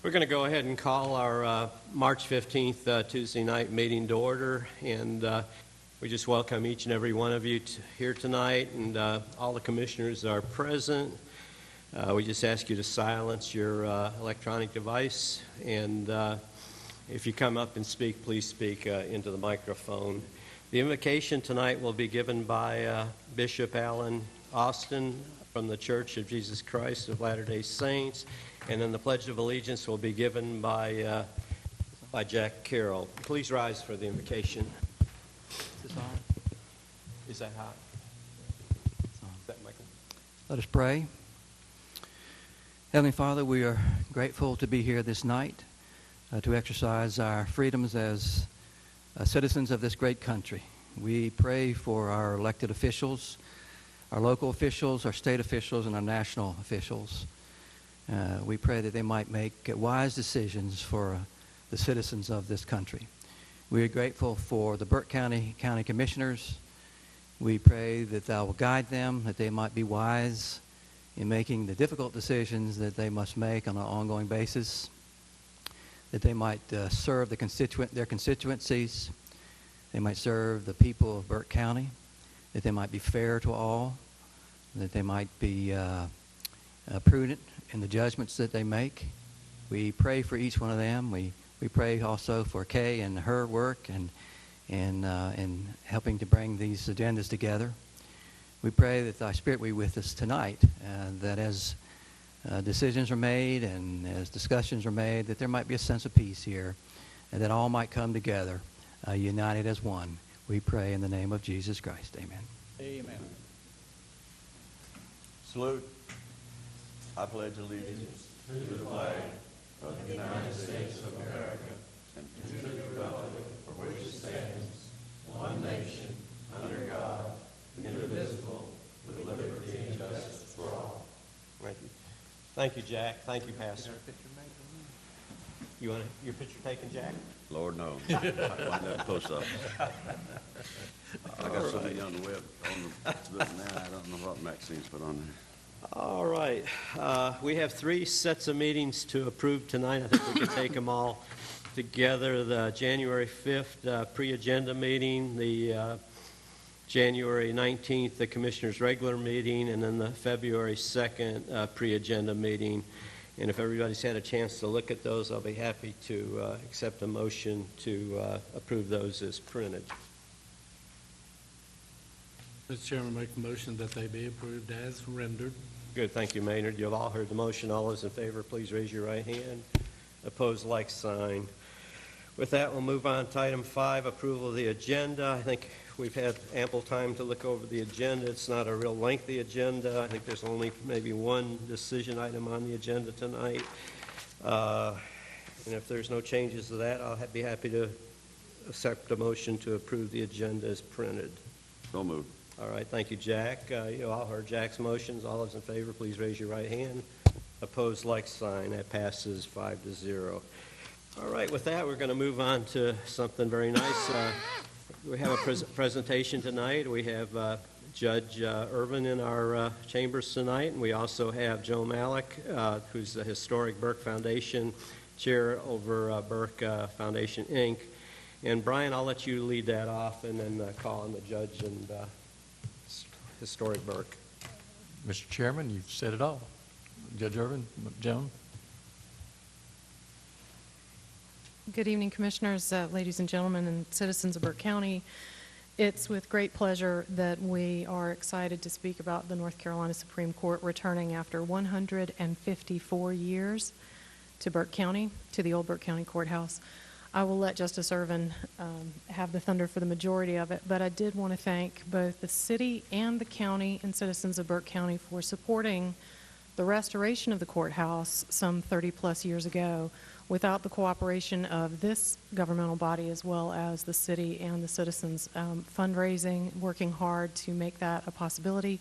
We're going to go ahead and call our March 15th Tuesday night meeting to order, and we just welcome each and every one of you here tonight, and all the commissioners are present. We just ask you to silence your electronic device, and if you come up and speak, please speak into the microphone. The invocation tonight will be given by Bishop Alan Austin from the Church of Jesus Christ of Latter-day Saints, and then the Pledge of Allegiance will be given by Jack Carroll. Please rise for the invocation. Is this on? Is that hot? It's on. Is that Michael? Let us pray. Heavenly Father, we are grateful to be here this night to exercise our freedoms as citizens of this great country. We pray for our elected officials, our local officials, our state officials, and our national officials. We pray that they might make wise decisions for the citizens of this country. We are grateful for the Burke County Commissioners. We pray that thou will guide them, that they might be wise in making the difficult decisions that they must make on an ongoing basis, that they might serve their constituencies, they might serve the people of Burke County, that they might be fair to all, that they might be prudent in the judgments that they make. We pray for each one of them. We pray also for Kay and her work and helping to bring these agendas together. We pray that thy Spirit be with us tonight, that as decisions are made and as discussions are made, that there might be a sense of peace here, and that all might come together, united as one. We pray in the name of Jesus Christ. Amen. Amen. Salute. I pledge allegiance to the flag of the United States of America and to the republic for which it stands, one nation, under God, indivisible, with liberty and justice for all. Thank you. Thank you, Jack. Thank you, Pastor. You want your picture taken, Jack? Lord, no. I want that close-up. I got something on the web, on the book now. I don't know what Maxine's put on there. All right. We have three sets of meetings to approve tonight. I think we can take them all together. The January 5th pre-agenda meeting, the January 19th, the Commissioners' regular meeting, and then the February 2nd pre-agenda meeting. And if everybody's had a chance to look at those, I'll be happy to accept a motion to approve those as printed. Mr. Chairman, make a motion that they be approved as rendered. Good, thank you, Maynard. You've all heard the motion. All those in favor, please raise your right hand. Opposed, like sign. With that, we'll move on to item 5, approval of the agenda. I think we've had ample time to look over the agenda. It's not a real lengthy agenda. I think there's only maybe one decision item on the agenda tonight. And if there's no changes to that, I'll be happy to accept a motion to approve the agenda as printed. So moved. All right, thank you, Jack. You all heard Jack's motions. All those in favor, please raise your right hand. Opposed, like sign. That passes 5-0. All right, with that, we're going to move on to something very nice. We have a presentation tonight. We have Judge Irvin in our chambers tonight, and we also have Joe Malik, who's the Historic Burke Foundation Chair over Burke Foundation, Inc. And Brian, I'll let you lead that off and then call on the judge and Historic Burke. Mr. Chairman, you've said it all. Judge Irvin, Joan. Good evening, Commissioners, ladies and gentlemen, and citizens of Burke County. It's with great pleasure that we are excited to speak about the North Carolina Supreme Court returning after 154 years to Burke County, to the old Burke County Courthouse. I will let Justice Irvin have the thunder for the majority of it, but I did want to thank both the city and the county and citizens of Burke County for supporting the restoration of the courthouse some 30-plus years ago. Without the cooperation of this governmental body as well as the city and the citizens fundraising, working hard to make that a possibility,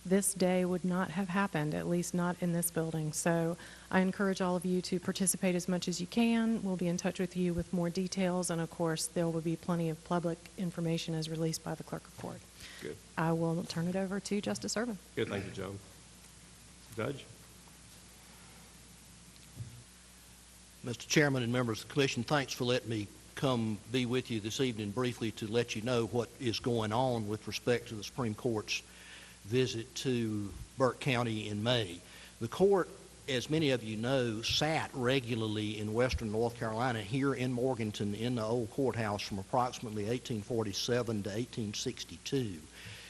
this day would not have happened, at least not in this building. So I encourage all of you to participate as much as you can. We'll be in touch with you with more details, and of course there will be plenty of public information as released by the clerk of court. Good. I will turn it over to Justice Irvin. Good, thank you, Joan. Judge? Mr. Chairman and members of the Commission, thanks for letting me come be with you this evening briefly to let you know what is going on with respect to the Supreme Court's visit to Burke County in May. The court, as many of you know, sat regularly in western North Carolina here in Morganton in the old courthouse from approximately 1847 to 1862.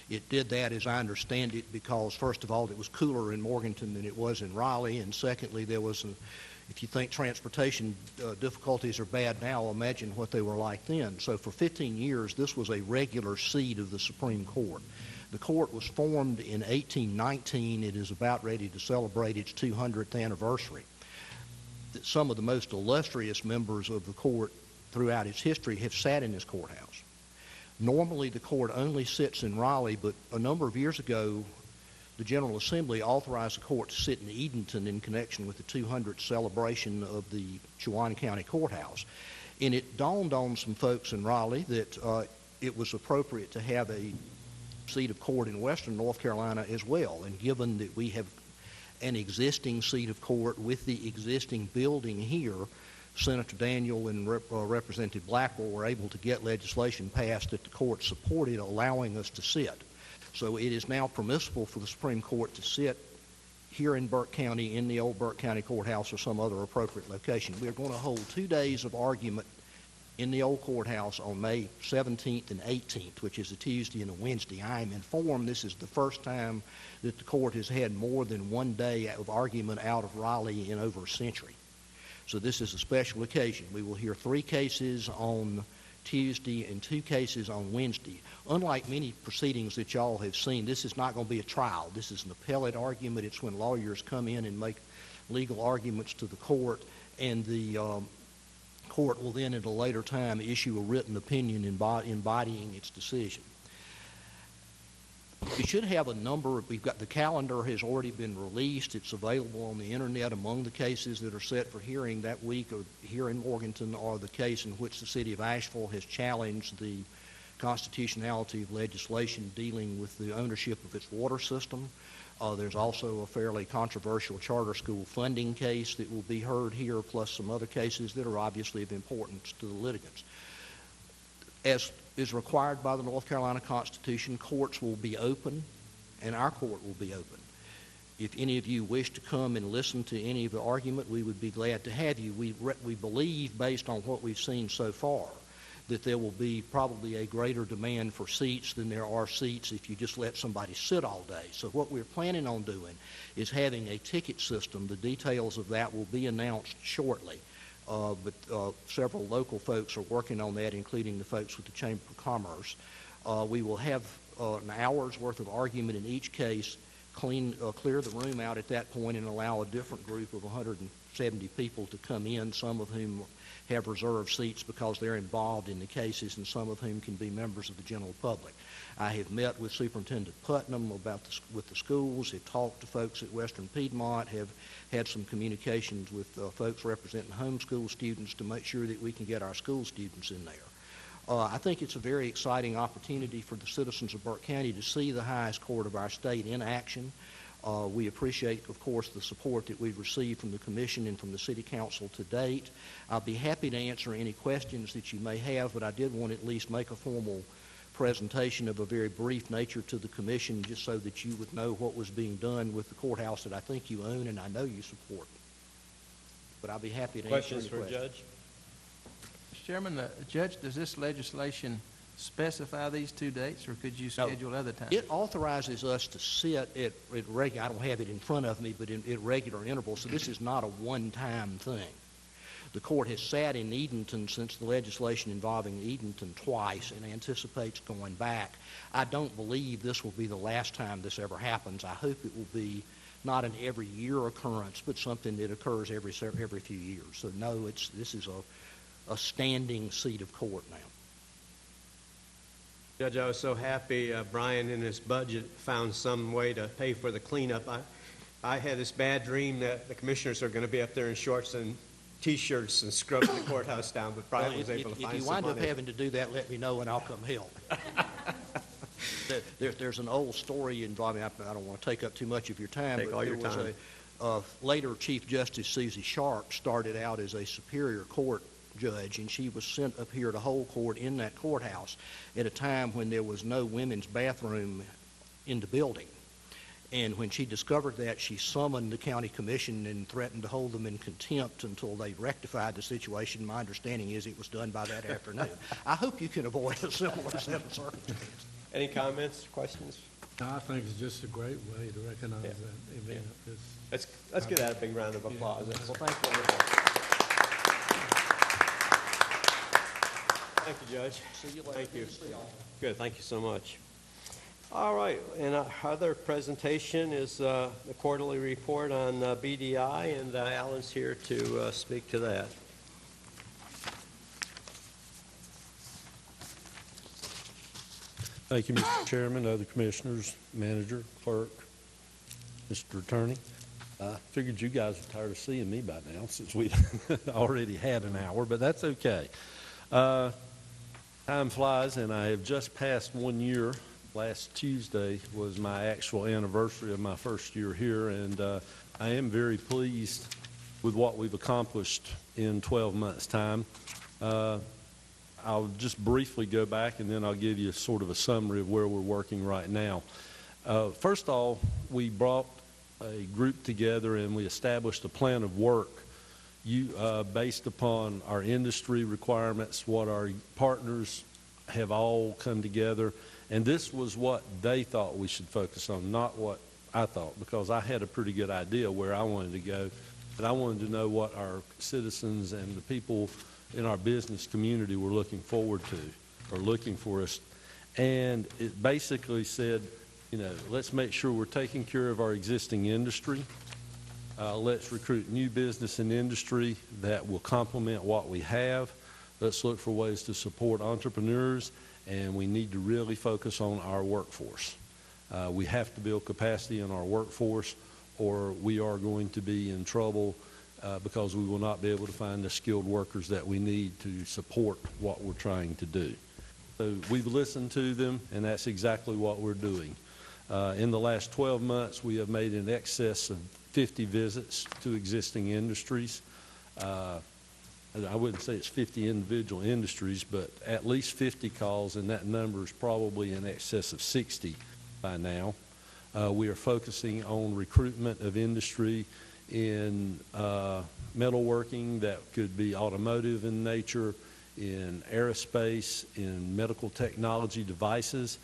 It did that, as I understand it, because, first of all, it was cooler in Morganton than it was in Raleigh, and secondly, there was, if you think transportation difficulties are bad now, imagine what they were like then. So for 15 years, this was a regular seat of the Supreme Court. The court was formed in 1819. It is about ready to celebrate its 200th anniversary. Some of the most illustrious members of the court throughout its history have sat in this courthouse. Normally, the court only sits in Raleigh, but a number of years ago, the General Assembly authorized the court to sit in Edenton in connection with the 200th celebration of the Chowan County Courthouse. And it dawned on some folks in Raleigh that it was appropriate to have a seat of court in western North Carolina as well. And given that we have an existing seat of court with the existing building here, Senator Daniel and Representative Blackwell were able to get legislation passed that the court supported, allowing us to sit. So it is now permissible for the Supreme Court to sit here in Burke County in the old Burke County Courthouse or some other appropriate location. We are going to hold 2 days of argument in the old courthouse on May 17th and 18th, which is a Tuesday and a Wednesday. I am informed this is the first time that the court has had more than 1 day of argument out of Raleigh in over a century. So this is a special occasion. We will hear 3 cases on Tuesday and 2 cases on Wednesday. Unlike many proceedings that y'all have seen, this is not going to be a trial. This is an appellate argument. It's when lawyers come in and make legal arguments to the court, and the court will then at a later time issue a written opinion embodying its decision. We should have a number. We've got the calendar has already been released. It's available on the internet. Among the cases that are set for hearing that week or here in Morganton are the case in which the city of Asheville has challenged the constitutionality of legislation dealing with the ownership of its water system. There's also a fairly controversial charter school funding case that will be heard here, plus some other cases that are obviously of importance to the litigants. As is required by the North Carolina Constitution, courts will be open, and our court will be open. If any of you wish to come and listen to any of the argument, we would be glad to have you. We believe, based on what we've seen so far, that there will be probably a greater demand for seats than there are seats if you just let somebody sit all day. So what we're planning on doing is having a ticket system. The details of that will be announced shortly. But several local folks are working on that, including the folks with the Chamber of Commerce. We will have an hour's worth of argument in each case, clear the room out at that point, and allow a different group of 170 people to come in, some of whom have reserved seats because they're involved in the cases, and some of whom can be members of the general public. I have met with Superintendent Putnam with the schools, have talked to folks at Western Piedmont, have had some communications with folks representing homeschool students to make sure that we can get our school students in there. I think it's a very exciting opportunity for the citizens of Burke County to see the highest court of our state in action. We appreciate, of course, the support that we've received from the Commission and from the City Council to date. I'll be happy to answer any questions that you may have, but I did want to at least make a formal presentation of a very brief nature to the Commission, just so that you would know what was being done with the courthouse that I think you own and I know you support. But I'll be happy to answer any questions. Questions for Judge? Mr. Chairman, Judge, does this legislation specify these 2 dates, or could you schedule other times? It authorizes us to sit at regular, I don't have it in front of me, but at regular intervals, so this is not a one-time thing. The court has sat in Edenton since the legislation involving Edenton twice and anticipates going back. I don't believe this will be the last time this ever happens. I hope it will be not an every year occurrence, but something that occurs every few years. So no, this is a standing seat of court now. Judge, I was so happy Brian in his budget found some way to pay for the cleanup. I had this bad dream that the commissioners are going to be up there in shorts and T-shirts and scrubbing the courthouse down, but Brian was able to find some money. If you wind up having to do that, let me know and I'll come help. There's an old story involving, I don't want to take up too much of your time, Take but all there your was time. Later, Chief Justice Susie Sharp started out as a Superior Court judge, and she was sent up here to hold court in that courthouse at a time when there was no women's bathroom in the building. And when she discovered that, she summoned the county commission and threatened to hold them in contempt until they rectified the situation. My understanding is it was done by that afternoon. I hope you can avoid a similar set of circumstances. Any comments, questions? I think it's just a great way to recognize Yeah. that event. Let's give that a big round of applause. Well, thank you. Thank you, Judge. See you later. Thank you. Good to see y'all. Good, thank you so much. All right, and our other presentation is the quarterly report on BDI, and Alan's here to speak to that. Thank you, Mr. Chairman, other commissioners, manager, clerk, Mr. Attorney. I figured you guys are tired of seeing me by now since we already had an hour, but that's okay. Time flies, and I have just passed 1 year. Last Tuesday was my actual anniversary of my first year here, and I am very pleased with what we've accomplished in 12 months' time. I'll just briefly go back, and then I'll give you sort of a summary of where we're working right now. First of all, we brought a group together, and we established a plan of work based upon our industry requirements, what our partners have all come together. And this was what they thought we should focus on, not what I thought, because I had a pretty good idea where I wanted to go. But I wanted to know what our citizens and the people in our business community were looking forward to or looking for us. And it basically said, let's make sure we're taking care of our existing industry. Let's recruit new business and industry that will complement what we have. Let's look for ways to support entrepreneurs, and we need to really focus on our workforce. We have to build capacity in our workforce, or we are going to be in trouble because we will not be able to find the skilled workers that we need to support what we're trying to do. So we've listened to them, and that's exactly what we're doing. In the last 12 months, we have made in excess of 50 visits to existing industries. I wouldn't say it's 50 individual industries, but at least 50 calls, and that number is probably in excess of 60 by now. We are focusing on recruitment of industry in metalworking that could be automotive in nature, in aerospace, in medical technology devices,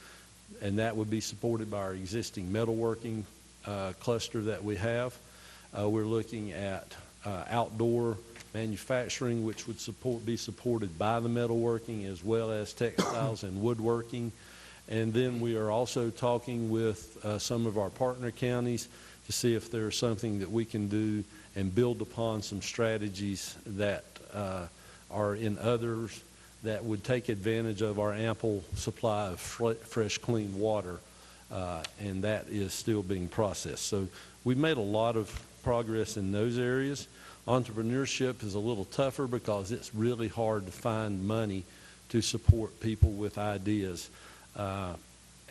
and that would be supported by our existing metalworking cluster that we have. We're looking at outdoor manufacturing, which would be supported by the metalworking, as well as textiles and woodworking. And then we are also talking with some of our partner counties to see if there's something that we can do and build upon some strategies that are in others that would take advantage of our ample supply of fresh, clean water, and that is still being processed. So we've made a lot of progress in those areas. Entrepreneurship is a little tougher because it's really hard to find money to support people with ideas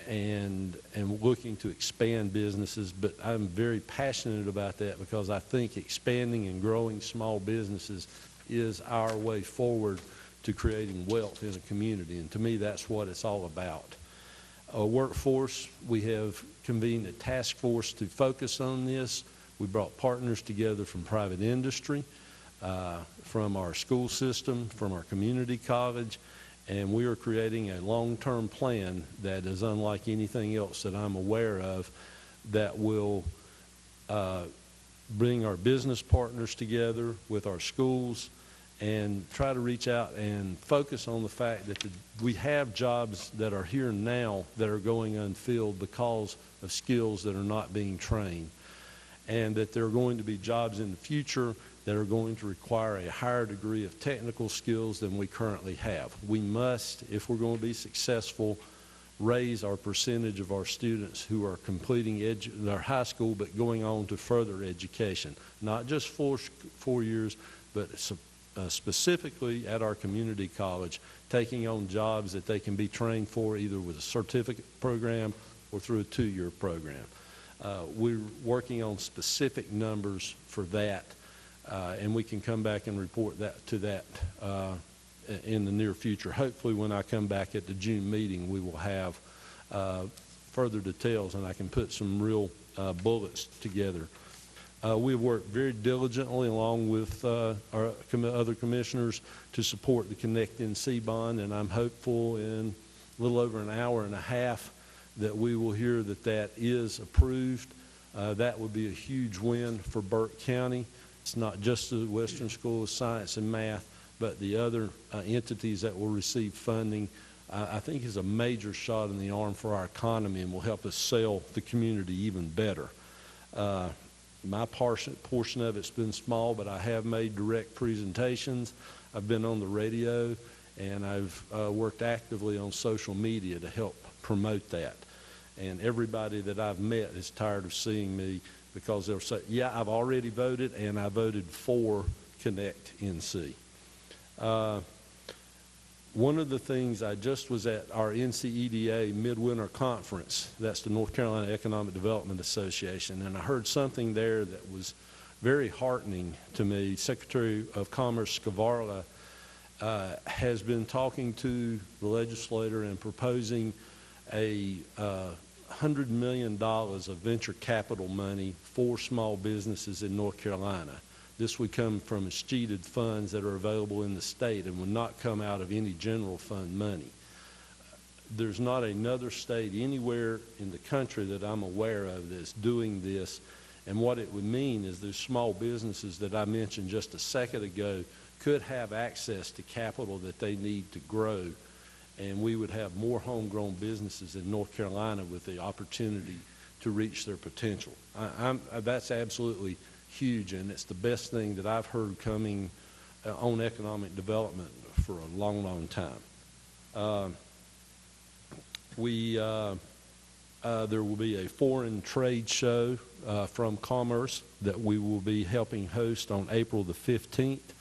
and looking to expand businesses, but I'm very passionate about that because I think expanding and growing small businesses is our way forward to creating wealth in a community, and to me that's what it's all about. Workforce, we have convened a task force to focus on this. We brought partners together from private industry, from our school system, from our community college, and we are creating a long-term plan that is unlike anything else that I'm aware of that will bring our business partners together with our schools and try to reach out and focus on the fact that we have jobs that are here now that are going unfilled because of skills that are not being trained, and that there are going to be jobs in the future that are going to require a higher degree of technical skills than we currently have. We must, if we're going to be successful, raise our percentage of our students who are completing their high school but going on to further education, not just 4 years, but specifically at our community college, taking on jobs that they can be trained for either with a certificate program or through a 2-year program. We're working on specific numbers for that, and we can come back and report to that in the near future. Hopefully, when I come back at the June meeting, we will have further details, and I can put some real bullets together. We've worked very diligently along with our other commissioners to support the Connect NC bond, and I'm hopeful in a little over an hour and a half that we will hear that that is approved. That would be a huge win for Burke County. It's not just the Western School of Science and Math, but the other entities that will receive funding. I think is a major shot in the arm for our economy and will help us sell the community even better. My portion of it's been small, but I have made direct presentations. I've been on the radio, and I've worked actively on social media to help promote that. And everybody that I've met is tired of seeing me because they'll say, yeah, I've already voted, and I voted for Connect NC. One of the things, I just was at our NCEDA Midwinter Conference, that's the North Carolina Economic Development Association, and I heard something there that was very heartening to me. Secretary of Commerce Scavarla has been talking to the legislator and proposing a $100 million of venture capital money for small businesses in North Carolina. This would come from escheated funds that are available in the state and would not come out of any general fund money. There's not another state anywhere in the country that I'm aware of that's doing this, and what it would mean is those small businesses that I mentioned just a second ago could have access to capital that they need to grow, and we would have more homegrown businesses in North Carolina with the opportunity to reach their potential. That's absolutely huge, and it's the best thing that I've heard coming on economic development for a long, long time. There will be a foreign trade show from Commerce that we will be helping host on April the 15th.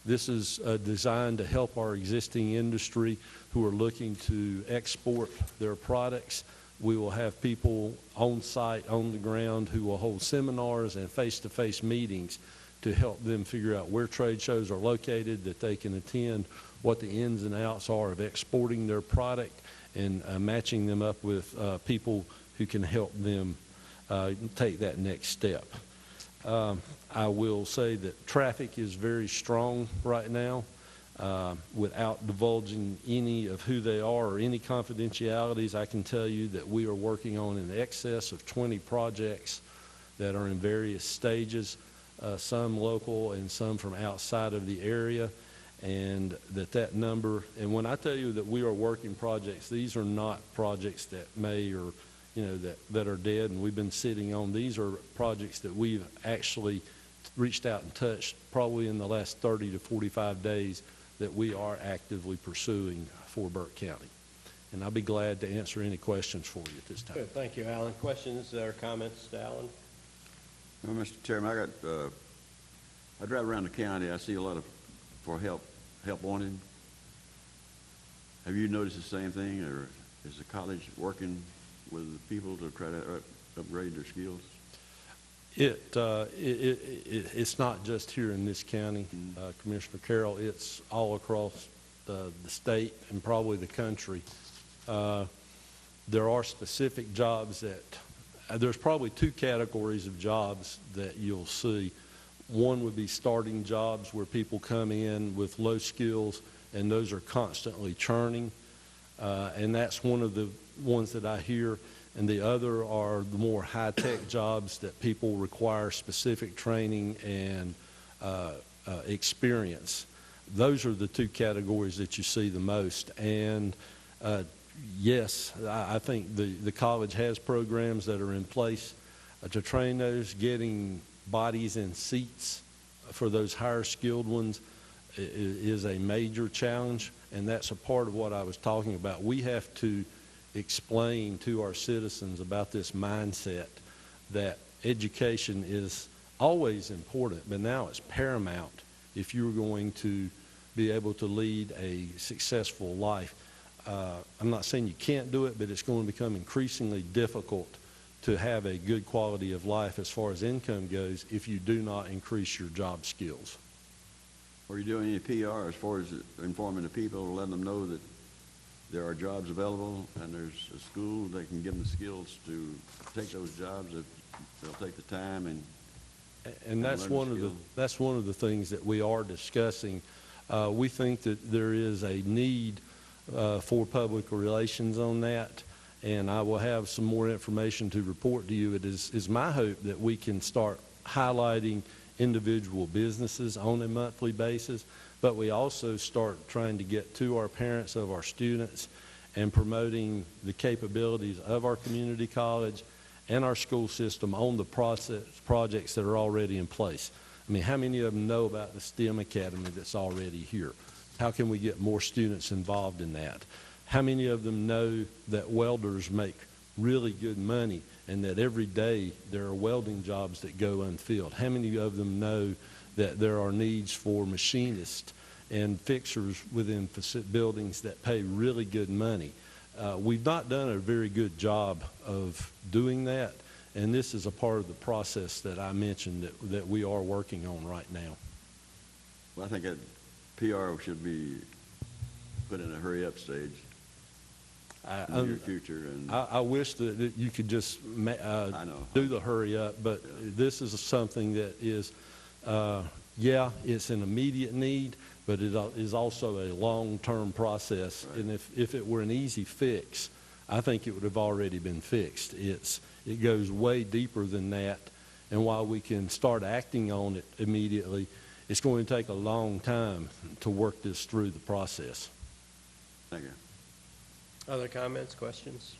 This is designed to help our existing industry who are looking to export their products. We will have people on site, on the ground, who will hold seminars and face-to-face meetings to help them figure out where trade shows are located, that they can attend, what the ins and outs are of exporting their product, and matching them up with people who can help them take that next step. I will say that traffic is very strong right now. Without divulging any of who they are or any confidentialities, I can tell you that we are working on in excess of 20 projects that are in various stages, some local and some from outside of the area, and that number, and when I tell you that we are working projects, these are not projects that may or that are dead and we've been sitting on. These are projects that we've actually reached out and touched probably in the last 30 to 45 days that we are actively pursuing for Burke County. And I'll be glad to answer any questions for you at this time. Good, thank you, Alan. Questions or comments to Alan? Well, Mr. Chairman, I drive around the county. I see a lot of help wanted. Have you noticed the same thing, or is the college working with the people to try to upgrade their skills? It's not just here in this county, Commissioner Carroll. It's all across the state and probably the country. There are specific jobs that there's probably two categories of jobs that you'll see. One would be starting jobs where people come in with low skills, and those are constantly churning, and that's one of the ones that I hear. And the other are the more high-tech jobs that people require specific training and experience. Those are the two categories that you see the most. And yes, I think the college has programs that are in place to train those. Getting bodies in seats for those higher skilled ones is a major challenge, and that's a part of what I was talking about. We have to explain to our citizens about this mindset that education is always important, but now it's paramount if you're going to be able to lead a successful life. I'm not saying you can't do it, but it's going to become increasingly difficult to have a good quality of life as far as income goes if you do not increase your job skills. Are you doing any PR as far as informing the people, letting them know that there are jobs available and there's a school that can give them the skills to take those jobs if they'll take the time And that's learn the one of the skill. that's one of the things that we are discussing. We think that there is a need for public relations on that, and I will have some more information to report to you. It is my hope that we can start highlighting individual businesses on a monthly basis, but we also start trying to get to our parents of our students and promoting the capabilities of our community college and our school system on the projects that are already in place. I mean, how many of them know about the STEM Academy that's already here? How can we get more students involved in that? How many of them know that welders make really good money and that every day there are welding jobs that go unfilled? How many of them know that there are needs for machinists and fixers within buildings that pay really good money? We've not done a very good job of doing that, and this is a part of the process that I mentioned that we are working on right now. Well, I think that PR should be put in a hurry-up stage in the near future. And I wish that you could just I know. do the hurry up, but this is something that is, yeah, it's an immediate need, but it is also a long-term process. Right. And if it were an easy fix, I think it would have already been fixed. It goes way deeper than that, and while we can start acting on it immediately, it's going to take a long time to work this through the process. Thank you. Other comments, questions?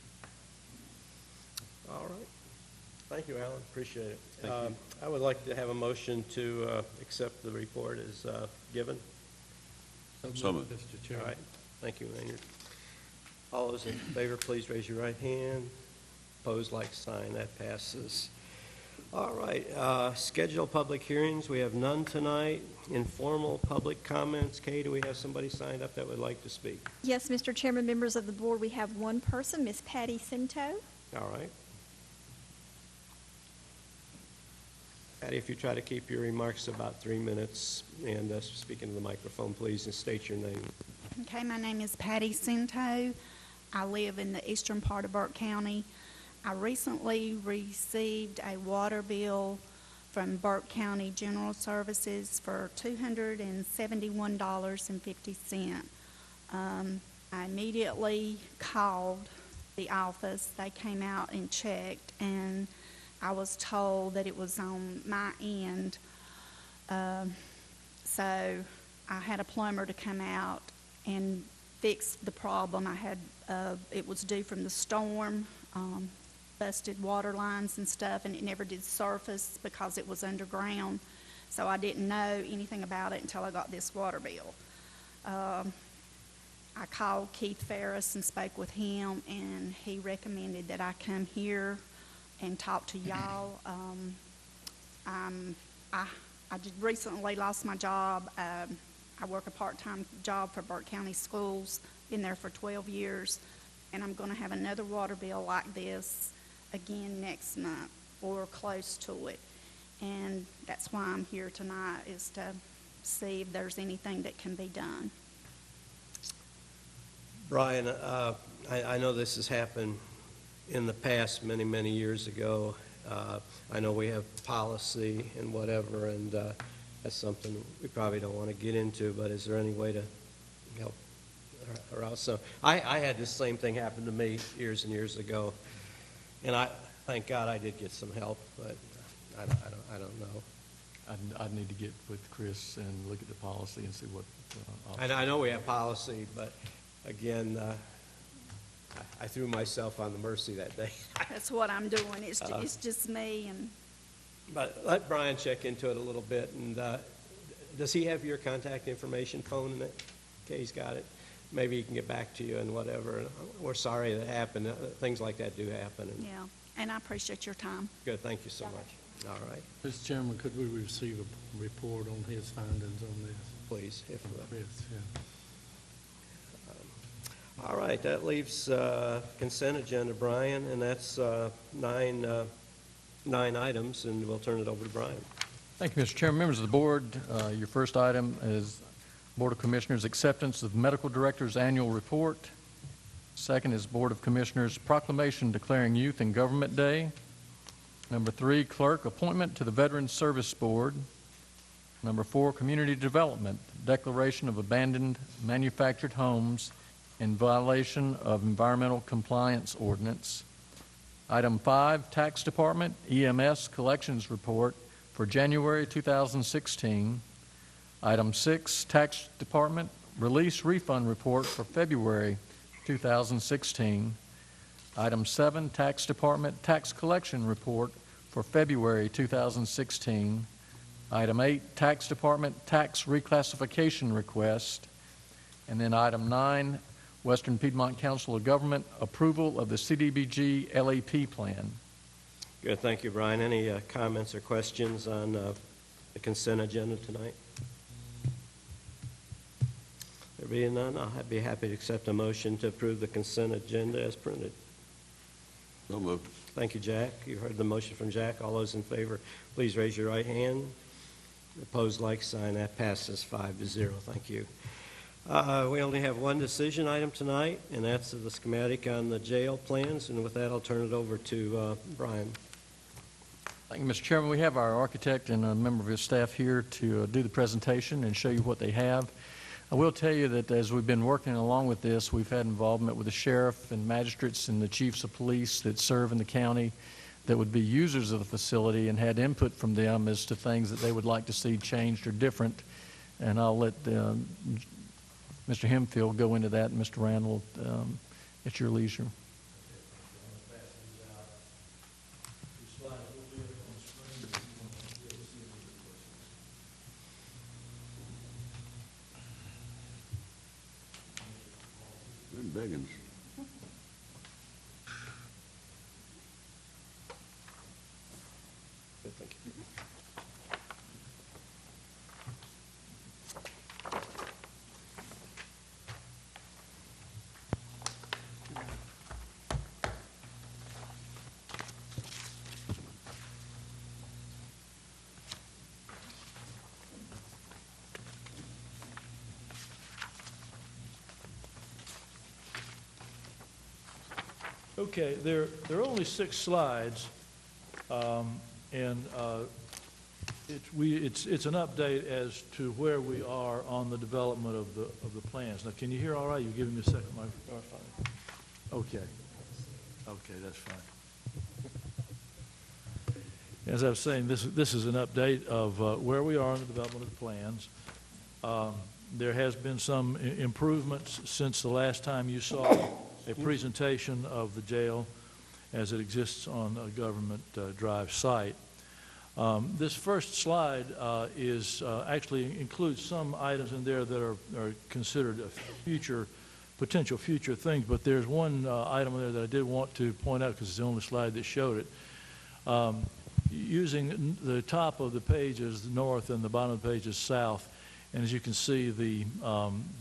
All right. Thank you, Alan. Appreciate it. Thank you. I would like to have a motion to accept the report as given. So moved. Mr. All Chairman. right. Thank you, Maynard. All those in favor, please raise your right hand. Opposed, like sign. That passes. All right. Scheduled public hearings. We have none tonight. Informal public comments. Kay, do we have somebody signed up that would like to speak? Yes, Mr. Chairman, members of the board, we have one person, Miss Patty Cinto. All right. Patty, if you try to keep your remarks to about 3 minutes and speak into the microphone, please, and state your name. Okay, my name is Patty Cinto. I live in the eastern part of Burke County. I recently received a water bill from Burke County General Services for $271.50. I immediately called the office. They came out and checked, and I was told that it was on my end. So I had a plumber to come out and fix the problem. It was due from the storm, busted water lines and stuff, and it never did surface because it was underground. So I didn't know anything about it until I got this water bill. I called Keith Ferris and spoke with him, and he recommended that I come here and talk to y'all. I just recently lost my job. I work a part-time job for Burke County Schools, been there for 12 years, and I'm going to have another water bill like this again next month or close to it. And that's why I'm here tonight, is to see if there's anything that can be done. Brian, I know this has happened in the past many, many years ago. I know we have policy and whatever, and that's something we probably don't want to get into, but is there any way to help her out? So I had this same thing happen to me years and years ago, and thank God I did get some help, but I don't know. I'd need to get with Chris and look at the policy and see what. I know we have policy, but again, I threw myself on the mercy that day. That's what I'm doing. It's just me. But let Brian check into it a little bit. And does he have your contact information, phone in it? Okay, he's got it. Maybe he can get back to you and whatever. We're sorry that happened. Things like that do happen. And Yeah, and I appreciate your time. good, thank you so much. All right, Mr. Chairman, could we receive a report on his findings on this? please. From Chris, yeah. All right, that leaves consent agenda, Brian, and that's nine items, and we'll turn it over to Brian. Thank you, Mr. Chairman. Members of the board, your first item is Board of Commissioners acceptance of Medical Director's annual report. Second is Board of Commissioners proclamation declaring Youth and Government Day. Number 3, clerk appointment to the Veterans Service Board. Number 4, community development, declaration of abandoned manufactured homes in violation of environmental compliance ordinance. Item 5, tax department EMS collections report for January 2016. Item 6, tax department release refund report for February 2016. Item 7, tax department tax collection report for February 2016. Item 8, tax department tax reclassification request. And then item 9, Western Piedmont Council of Government approval of the CDBG LEP plan. Good, thank you, Brian. Any comments or questions on the consent agenda tonight? There being none, I'll be happy to accept a motion to approve the consent agenda as printed. So moved. Thank you, Jack. You heard the motion from Jack. All those in favor, please raise your right hand. Opposed, like sign. That passes 5-0. Thank you. We only have one decision item tonight, and that's the schematic on the jail plans. And with that, I'll turn it over to Brian. Thank you, Mr. Chairman. We have our architect and a member of his staff here to do the presentation and show you what they have. I will tell you that as we've been working along with this, we've had involvement with the sheriff and magistrates and the chiefs of police that serve in the county that would be users of the facility, and had input from them as to things that they would like to see changed or different. And I'll let Mr. Hempfield go into that, and Mr. Randall at your leisure. Biggins. Good, thank you. Okay, there are only 6 slides, and it's an update as to where we are on the development of the plans. Now, can you hear all right? You're giving me a second microphone. Okay. Okay, that's fine. As I was saying, this is an update of where we are in the development of the plans. There has been some improvements since the last time you saw a presentation of the jail as it exists on a government drive site. This first slide actually includes some items in there that are considered a potential future things, but there's one item there that I did want to point out because it's the only slide that showed it. Using the top of the page as north and the bottom of the page is south, and as you can see, the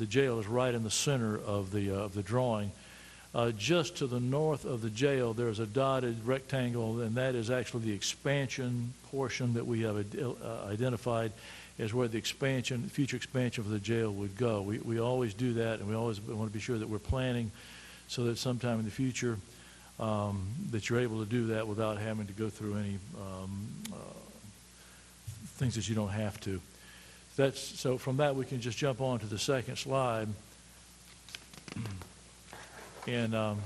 jail is right in the center of the drawing. Just to the north of the jail, there's a dotted rectangle, and that is actually the expansion portion that we have identified as where the future expansion of the jail would go. We always do that, and we always want to be sure that we're planning so that sometime in the future that you're able to do that without having to go through any things that you don't have to. So from that, we can just jump on to the second slide. And of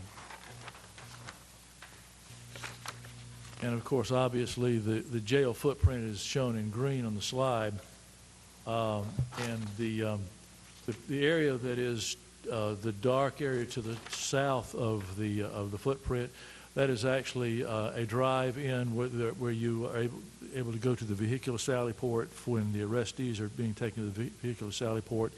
course, obviously, the jail footprint is shown in green on the slide. And the area that is the dark area to the south of the footprint, that is actually a drive-in where you are able to go to the vehicular sally port when the arrestees are being taken to the vehicular sally port.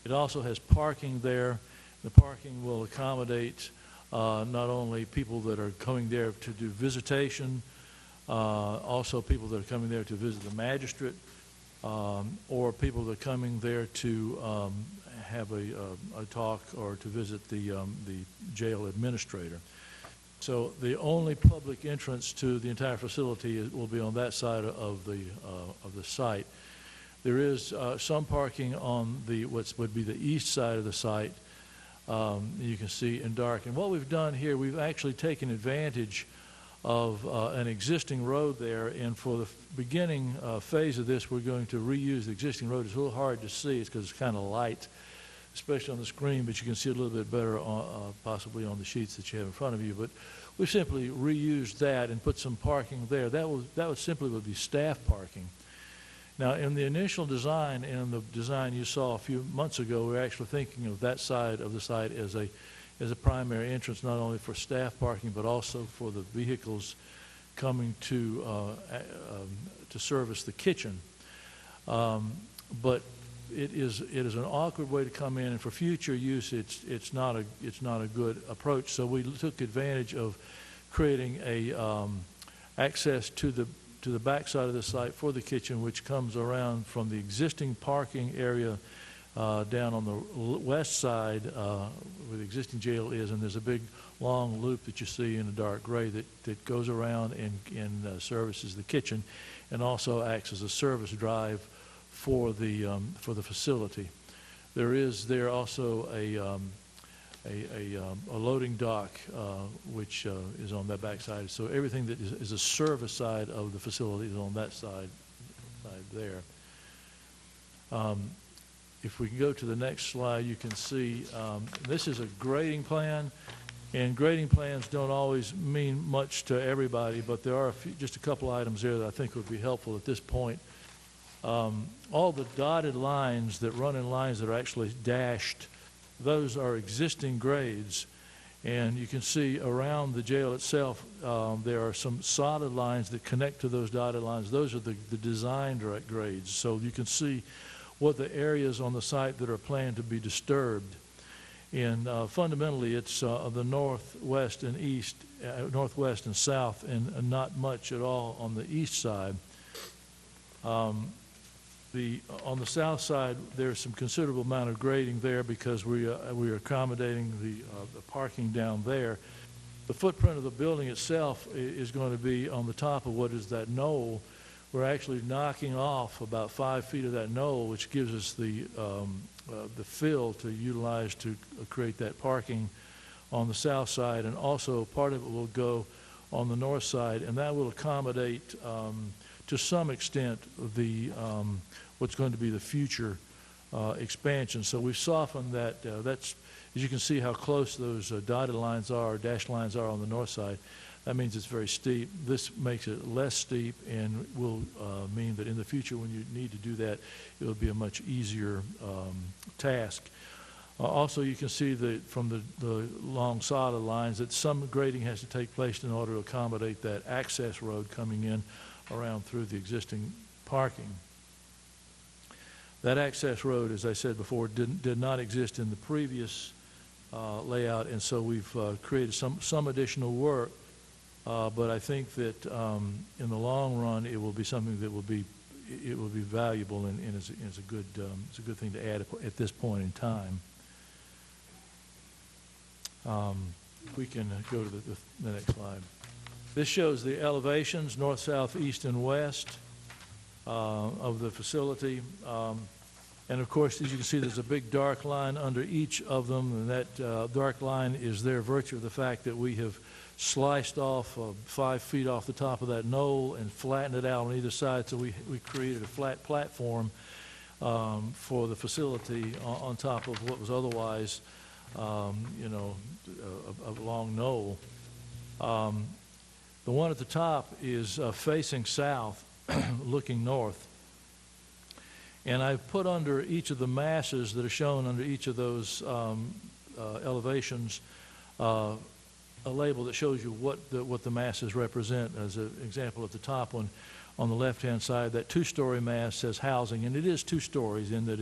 It also has parking there. The parking will accommodate not only people that are coming there to do visitation, also people that are coming there to visit the magistrate, or people that are coming there to have a talk or to visit the jail administrator. So the only public entrance to the entire facility will be on that side of the site. There is some parking on what would be the east side of the site. You can see in dark. And what we've done here, we've actually taken advantage of an existing road there, and for the beginning phase of this, we're going to reuse the existing road. It's a little hard to see, it's because it's kind of light, especially on the screen, but you can see it a little bit better possibly on the sheets that you have in front of you. But we simply reused that and put some parking there. That would simply be staff parking. Now, in the initial design and the design you saw a few months ago, we were actually thinking of that side of the site as a primary entrance, not only for staff parking, but also for the vehicles coming to service the kitchen. But it is an awkward way to come in, and for future use, it's not a good approach. So we took advantage of creating a access to the back side of the site for the kitchen, which comes around from the existing parking area down on the west side where the existing jail is, and there's a big long loop that you see in a dark gray that goes around and services the kitchen, and also acts as a service drive for the facility. There is also a loading dock which is on that back side. So everything that is a service side of the facility is on that side there. If we can go to the next slide, you can see this is a grading plan, and grading plans don't always mean much to everybody, but there are just a couple items there that I think would be helpful at this point. All the dotted lines that run in lines that are actually dashed, those are existing grades, and you can see around the jail itself there are some solid lines that connect to those dotted lines. Those are the design direct grades, so you can see what the areas on the site that are planned to be disturbed. And fundamentally, it's the northwest and east, northwest and south, and not much at all on the east side. On the south side, there's some considerable amount of grading there because we are accommodating the parking down there. The footprint of the building itself is going to be on the top of what is that knoll. We're actually knocking off about 5 feet of that knoll, which gives us the fill to utilize to create that parking on the south side, and also part of it will go on the north side, and that will accommodate to some extent the what's going to be the future expansion. So we've softened that. That's, as you can see how close those dotted lines are, dashed lines are on the north side. That means it's very steep. This makes it less steep and will mean that in the future when you need to do that, it will be a much easier task. Also, you can see that from the long solid lines that some grading has to take place in order to accommodate that access road coming in around through the existing parking. That access road, as I said before, did not exist in the previous layout, and so we've created some additional work. But I think that in the long run, it will be something that will be valuable and is a good thing to add at this point in time. We can go to the next slide. This shows the elevations, north, south, east, and west of the facility. And of course, as you can see, there's a big dark line under each of them, and that dark line is there virtue of the fact that we have sliced off 5 feet off the top of that knoll and flattened it out on either side, so we created a flat platform for the facility on top of what was otherwise, a long knoll. The one at the top is facing south, looking north. And I've put under each of the masses that are shown under each of those elevations a label that shows you what the masses represent. As an example, at the top one, on the left-hand side, that two-story mass says housing, and it is 2 stories in that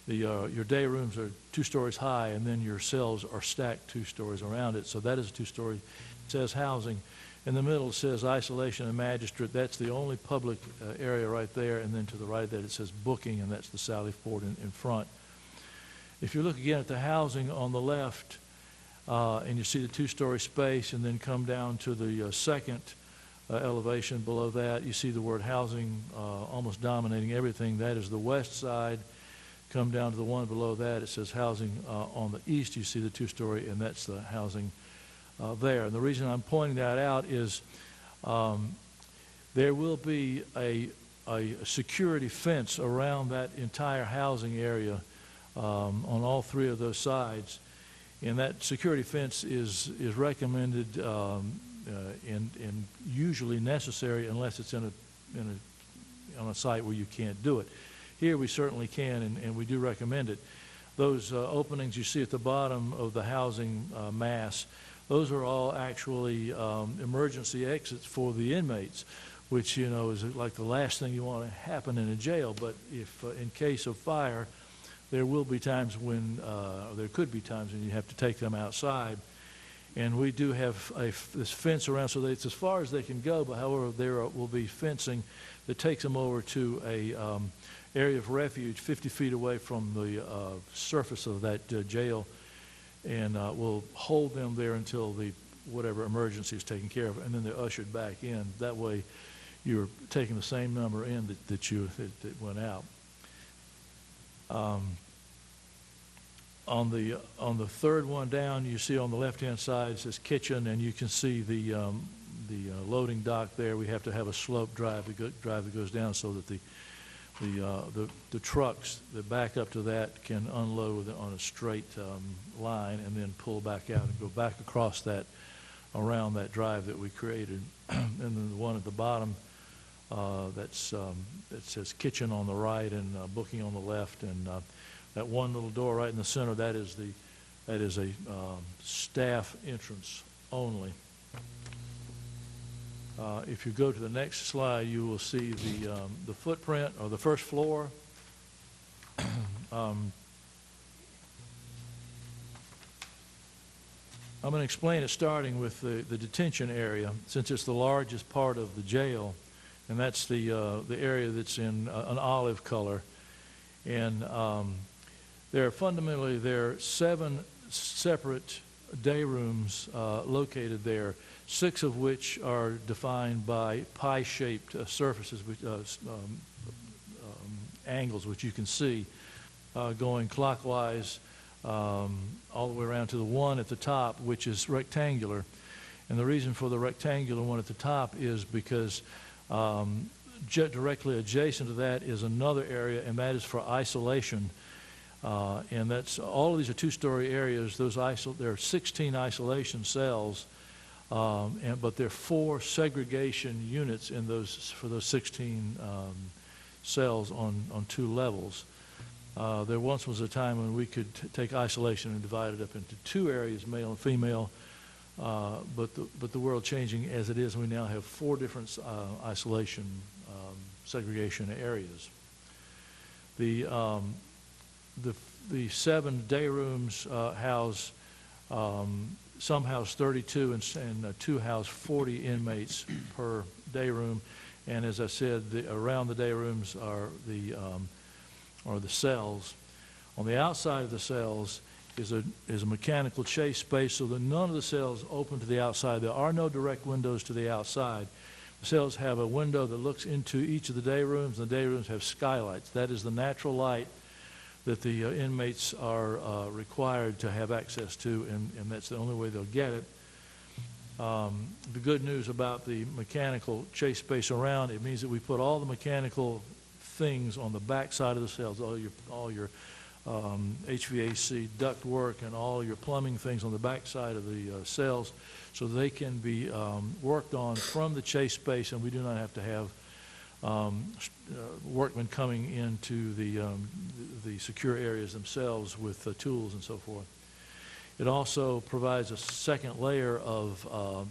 your day rooms are 2 stories high, and then your cells are stacked 2 stories around it. So that is a 2-story. It says housing. In the middle, it says isolation and magistrate. That's the only public area right there. And then to the right of that, it says booking, and that's the Sally Port in front. If you look again at the housing on the left, and you see the two-story space, and then come down to the second elevation below that, you see the word housing almost dominating everything. That is the west side. Come down to the one below that, it says housing on the east. You see the two-story, and that's the housing there. And the reason I'm pointing that out is there will be a security fence around that entire housing area on all three of those sides. And that security fence is recommended and usually necessary unless it's on a site where you can't do it. Here we certainly can, and we do recommend it. Those openings you see at the bottom of the housing mass, those are all actually emergency exits for the inmates, which, you know, is like the last thing you want to happen in a jail. But if in case of fire, there will be times when, or there could be times when you have to take them outside. And we do have this fence around so that it's as far as they can go, but however, there will be fencing that takes them over to a area of refuge 50 feet away from the surface of that jail, and will hold them there until the whatever emergency is taken care of, and then they're ushered back in. That way, you're taking the same number in that went out. On the third one down, you see on the left-hand side it says kitchen, and you can see the loading dock there. We have to have a slope drive that goes down so that the trucks that back up to that can unload on a straight line and then pull back out and go back across that around that drive that we created. And then the one at the bottom that says kitchen on the right and booking on the left, and that one little door right in the center, that is a staff entrance only. If you go to the next slide, you will see the footprint or the first floor. I'm going to explain it starting with the detention area, since it's the largest part of the jail, and that's the area that's in an olive color. And there are 7 separate day rooms located there, 6 of which are defined by pie-shaped surfaces, angles, which you can see going clockwise all the way around to the one at the top, which is rectangular. And the reason for the rectangular one at the top is because directly adjacent to that is another area, and that is for isolation. And that's all of these are 2-story areas. There are 16 isolation cells, but there are 4 segregation units in for those 16 cells on 2 levels. There once was a time when we could take isolation and divide it up into 2 areas, male and female. But the world changing as it is, we now have 4 different isolation segregation areas. The 7 day rooms house, some house 32 and 2 house 40 inmates per day room. And as I said, around the day rooms are the cells. On the outside of the cells is a mechanical chase space, so that none of the cells open to the outside. There are no direct windows to the outside. The cells have a window that looks into each of the day rooms, and the day rooms have skylights. That is the natural light that the inmates are required to have access to, and that's the only way they'll get it. The good news about the mechanical chase space around, it means that we put all the mechanical things on the back side of the cells, all your HVAC duct work and all your plumbing things on the back side of the cells, so they can be worked on from the chase space, and we do not have to have workmen coming into the secure areas themselves with tools and so forth. It also provides a second layer of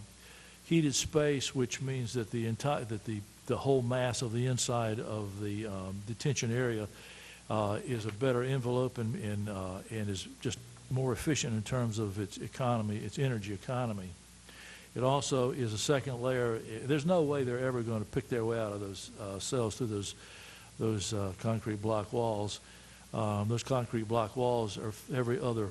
heated space, which means that the whole mass of the inside of the detention area is a better envelope and is just more efficient in terms of its economy, its energy economy. It also is a second layer. There's no way they're ever going to pick their way out of those cells through those concrete block walls. Those concrete block walls are, every other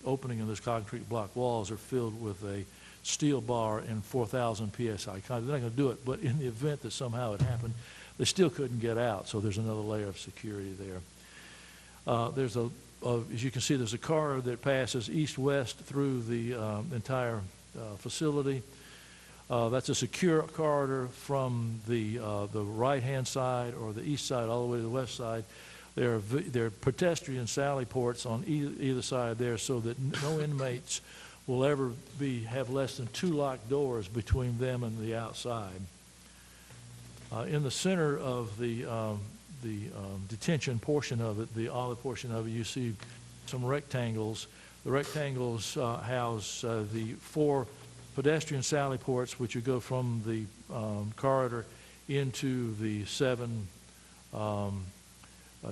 opening in those concrete block walls are filled with a steel bar in 4,000 PSI. They're not going to do it, but in the event that somehow it happened, they still couldn't get out, so there's another layer of security there. There's as you can see, there's a corridor that passes east-west through the entire facility. That's a secure corridor from the right-hand side or the east side all the way to the west side. There are pedestrian sally ports on either side there, so that no inmates will ever have less than 2 locked doors between them and the outside. In the center of the detention portion of it, the olive portion of it, you see some rectangles. The rectangles house the 4 pedestrian sally ports, which would go from the corridor into the 7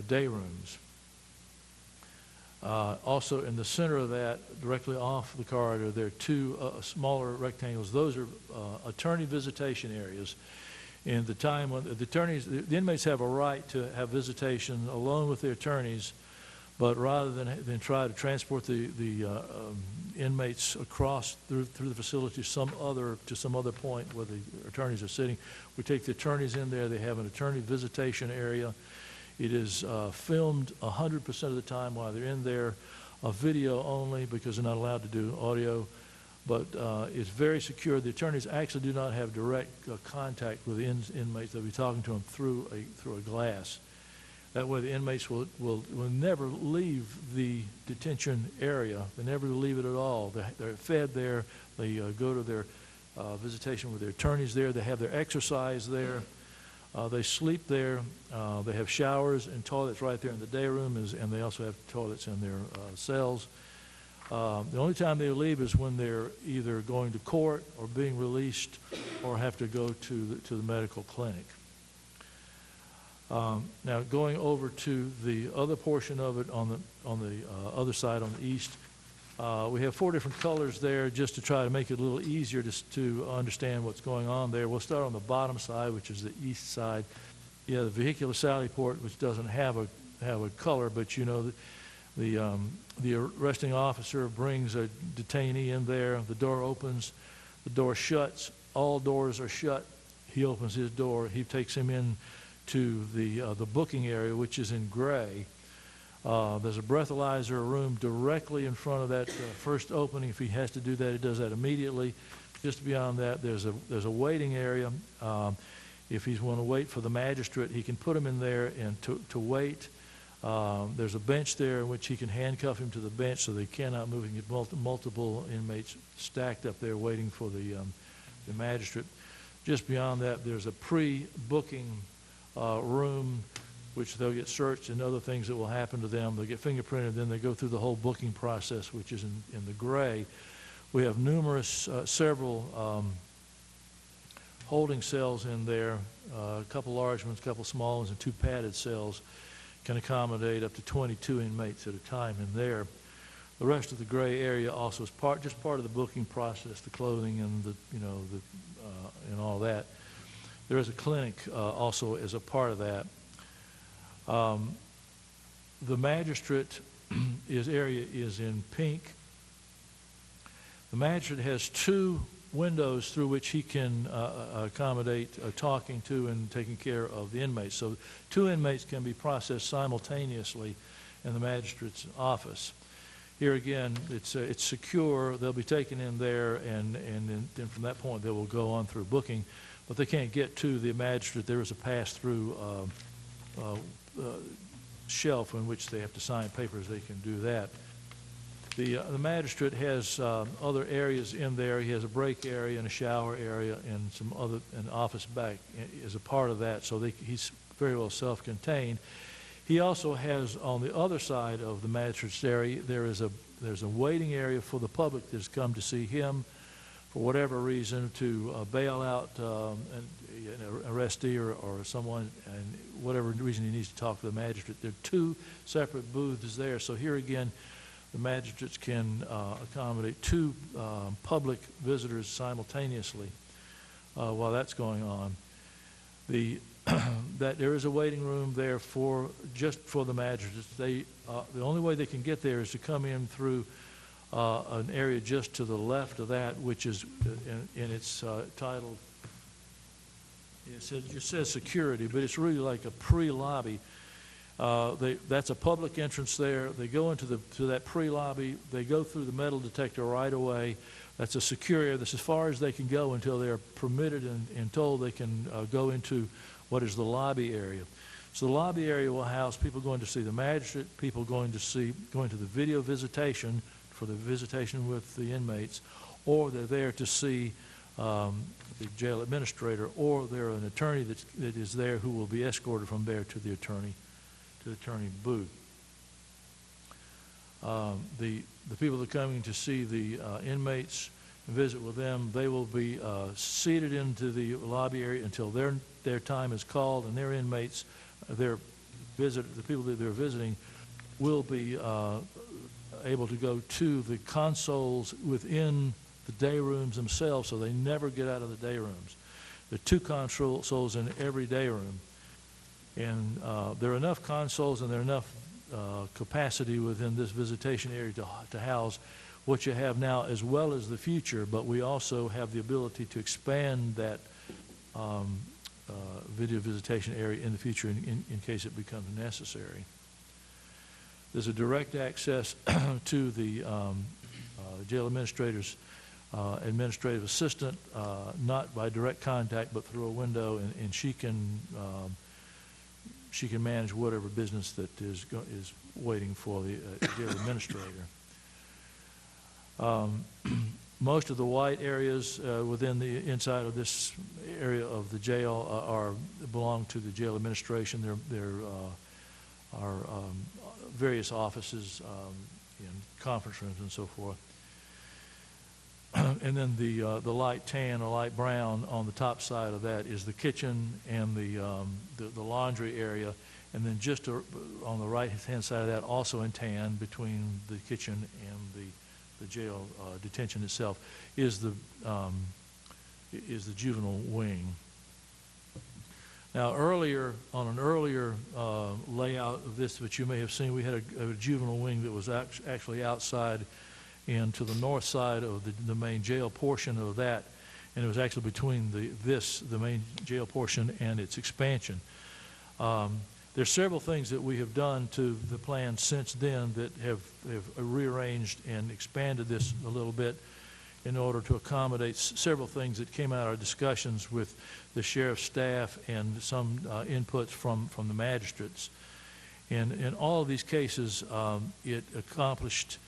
day rooms. Also, in the center of that, directly off the corridor, there are 2 smaller rectangles. Those are attorney visitation areas. In the time when the inmates have a right to have visitation alone with their attorneys, but rather than try to transport the inmates across through the facility to some other point where the attorneys are sitting, we take the attorneys in there. They have an attorney visitation area. It is filmed 100% of the time while they're in there, video only because they're not allowed to do audio, but it's very secure. The attorneys actually do not have direct contact with the inmates. They'll be talking to them through a glass. That way the inmates will never leave the detention area. They never leave it at all. They're fed there. They go to their visitation with their attorneys there. They have their exercise there. They sleep there. They have showers and toilets right there in the day room, and they also have toilets in their cells. The only time they leave is when they're either going to court or being released or have to go to the medical clinic. Now, going over to the other portion of it on the other side, on the east, we have 4 different colors there just to try to make it a little easier to understand what's going on there. We'll start on the bottom side, which is the east side. You have the vehicular sally port, which doesn't have a color, but you know the arresting officer brings a detainee in there. The door opens. The door shuts. All doors are shut. He opens his door. He takes him in to the booking area, which is in gray. There's a breathalyzer room directly in front of that first opening. If he has to do that, he does that immediately. Just beyond that, there's a waiting area. If he's want to wait for the magistrate, he can put him in there and to wait. There's a bench there in which he can handcuff him to the bench so they cannot move and get multiple inmates stacked up there waiting for the magistrate. Just beyond that, there's a pre-booking room, which they'll get searched and other things that will happen to them. They'll get fingerprinted, then they go through the whole booking process, which is in the gray. We have several holding cells in there, a couple large ones, a couple small ones, and 2 padded cells can accommodate up to 22 inmates at a time in there. The rest of the gray area also is just part of the booking process, the clothing and and all that. There is a clinic also as a part of that. The magistrate area is in pink. The magistrate has 2 windows through which he can accommodate talking to and taking care of the inmates. So 2 inmates can be processed simultaneously in the magistrate's office. Here again, it's secure. They'll be taken in there, and then from that point they will go on through booking. But they can't get to the magistrate. There is a pass-through shelf in which they have to sign papers. They can do that. The magistrate has other areas in there. He has a break area and a shower area and an office back as a part of that. So he's very well self-contained. He also has on the other side of the magistrate's area, there's a waiting area for the public that's come to see him for whatever reason, to bail out an arrestee or someone, and whatever reason he needs to talk to the magistrate. There are 2 separate booths there. So here again, the magistrates can accommodate 2 public visitors simultaneously while that's going on. The that there is a waiting room there just for the magistrates. The only way they can get there is to come in through an area just to the left of that, which is, and it's titled, it just says security, but it's really like a pre-lobby. That's a public entrance there. They go into that pre-lobby. They go through the metal detector right away. That's a secure area. That's as far as they can go until they're permitted and told they can go into what is the lobby area. So the lobby area will house people going to see the magistrate, people going to the video visitation for the visitation with the inmates, or they're there to see the jail administrator, or they're an attorney that is there who will be escorted from there to the attorney booth. The people that are coming to see the inmates and visit with them, they will be seated into the lobby area until their time is called, and their inmates, the people that they're visiting, will be able to go to the consoles within the day rooms themselves, so they never get out of the day rooms. There are 2 consoles in every day room, and there are enough consoles and there are enough capacity within this visitation area to house what you have now as well as the future, but we also have the ability to expand that video visitation area in the future in case it becomes necessary. There's a direct access to the jail administrator's administrative assistant, not by direct contact, but through a window, and she can manage whatever business that is waiting for the jail administrator. Most of the white areas within the inside of this area of the jail belong to the jail administration. There are various offices and conference rooms and so forth. And then the light tan or light brown on the top side of that is the kitchen and the laundry area. And then just on the right-hand side of that, also in tan, between the kitchen and the jail detention itself, is the juvenile wing. Now, on an earlier layout of this that you may have seen, we had a juvenile wing that was actually outside and to the north side of the main jail portion of that, and it was actually between the main jail portion and its expansion. There's several things that we have done to the plan since then that have rearranged and expanded this a little bit in order to accommodate several things that came out of our discussions with the sheriff's staff and some inputs from the magistrates. And in all of these cases, it accomplished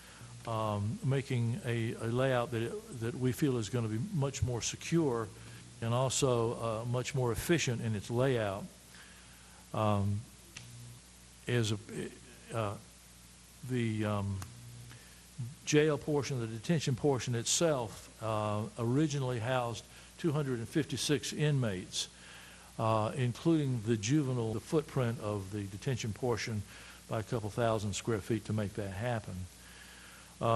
making a layout that we feel is going to be much more secure and also much more efficient in its layout. The jail portion, the detention portion itself, originally housed 256 inmates, including the footprint of the detention portion by a couple thousand square feet to make that happen. We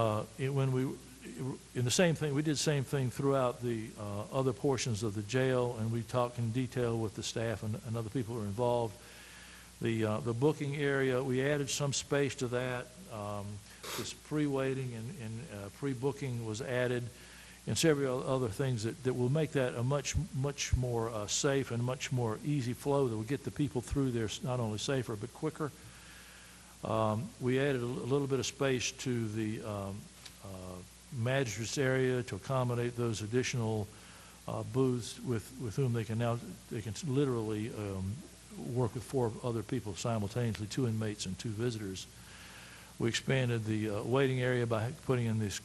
did the same thing throughout the other portions of the jail, and we talked in detail with the staff and other people who are involved. The booking area, we added some space to that. This pre-waiting and pre-booking was added, and several other things that will make that a much more safe and much more easy flow that will get the people through there not only safer but quicker. We added a little bit of space to the magistrate's area to accommodate those additional booths with whom they can literally work with 4 other people simultaneously, 2 inmates and 2 visitors. We expanded the waiting area by putting in this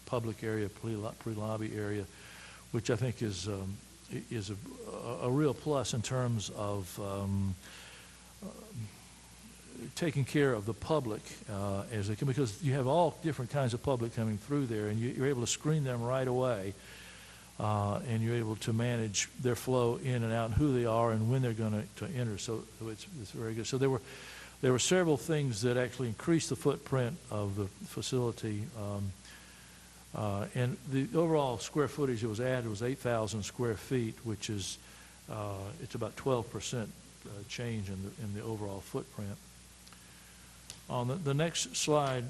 public area, pre-lobby area, which I think is a real plus in terms of taking care of the public as they come, because you have all different kinds of public coming through there, and you're able to screen them right away, and you're able to manage their flow in and out and who they are and when they're going to enter. So it's very good. So there were several things that actually increased the footprint of the facility, and the overall square footage that was added was 8,000 square feet, which is It's about 12% change in the overall footprint. On the next slide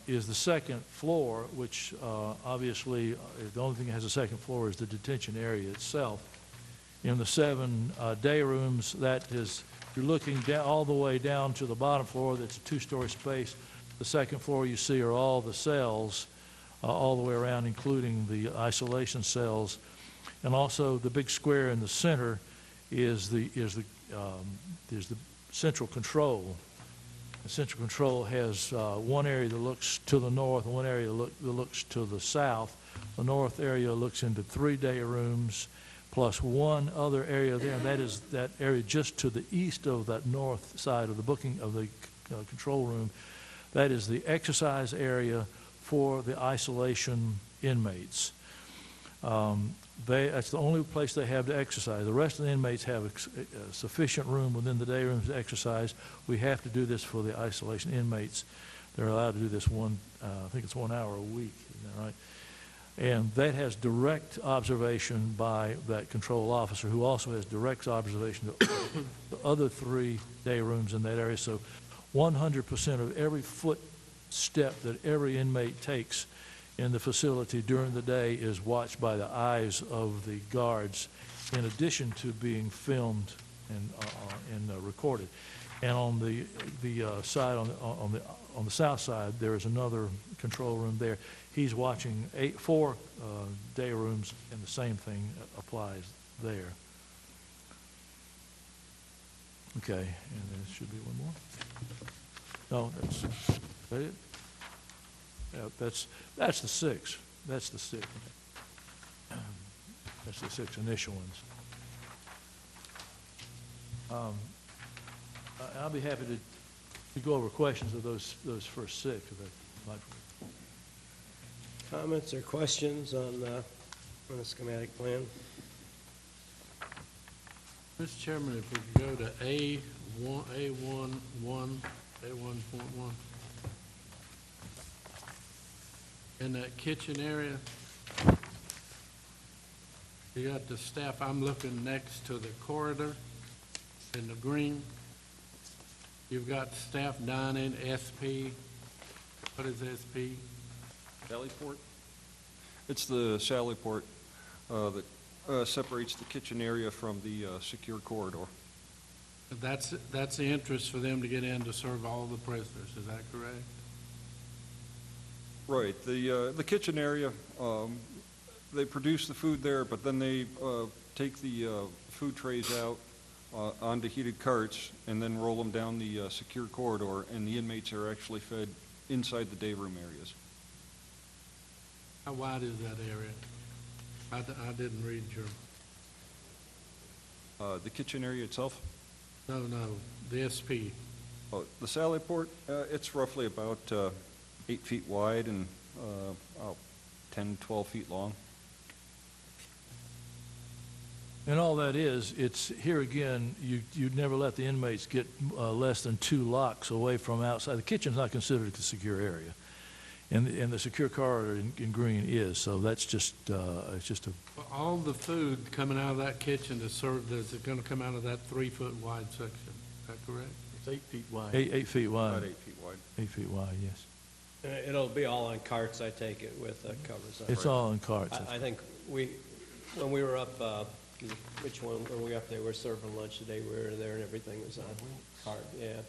is the second floor, which obviously the only thing that has a second floor is the detention area itself. In the 7 day rooms, that is, you're looking down, all the way down to the bottom floor. That's a 2-story space. The second floor you see are all the cells all the way around, including the isolation cells. And also the big square in the center is the central control. The central control has one area that looks to the north and one area that looks to the south. The north area looks into 3 day rooms plus one other area there, and that is that area just to the east of that north side of the booking of the control room. That is the exercise area for the isolation inmates. That's the only place they have to exercise. The rest of the inmates have sufficient room within the day rooms to exercise. We have to do this for the isolation inmates. They're allowed to do this I think it's 1 hour a week, isn't that right? And that has direct observation by that control officer, who also has direct observation of the other 3 day rooms in that area. So 100% of every footstep that every inmate takes in the facility during the day is watched by the eyes of the guards, in addition to being filmed and recorded. And on the side on the south side, there is another control room there. He's watching 4 day rooms, and the same thing applies there. Okay, and there should be one more. No, that's it. Yeah, that's the 6. That's the 6. That's the 6 initial ones. I'll be happy to go over questions of those first 6. If that might. Comments or questions on the schematic plan? Mr. Chairman, if we could go to A1.1. In that kitchen area, you got the staff. I'm looking next to the corridor in the green. You've got staff dining, SP. What is SP? Sallyport. It's the Sallyport that separates the kitchen area from the secure corridor. That's the entrance for them to get in to serve all the prisoners. Is that correct? Right. The kitchen area, they produce the food there, but then they take the food trays out onto heated carts and then roll them down the secure corridor, and the inmates are actually fed inside the day room areas. How wide is that area? I didn't read your... The kitchen area itself? No, the SP. Oh, the Sallyport, it's roughly about 8 feet wide and 10, 12 feet long. And all that is, it's here again, you'd never let the inmates get less than 2 locks away from outside. The kitchen's not considered a secure area. And the secure corridor in green is, so that's just, it's just a... All the food coming out of that kitchen is served, is it going to come out of that 3 foot wide section? Is that correct? It's 8 feet wide. 8 feet wide. About 8 feet wide. 8 feet wide, yes. It'll be all on carts, I take it, with covers on. It's all in carts. I think when we were up, which one were we up there? We were serving lunch today. We were there and everything was on cart. Yeah,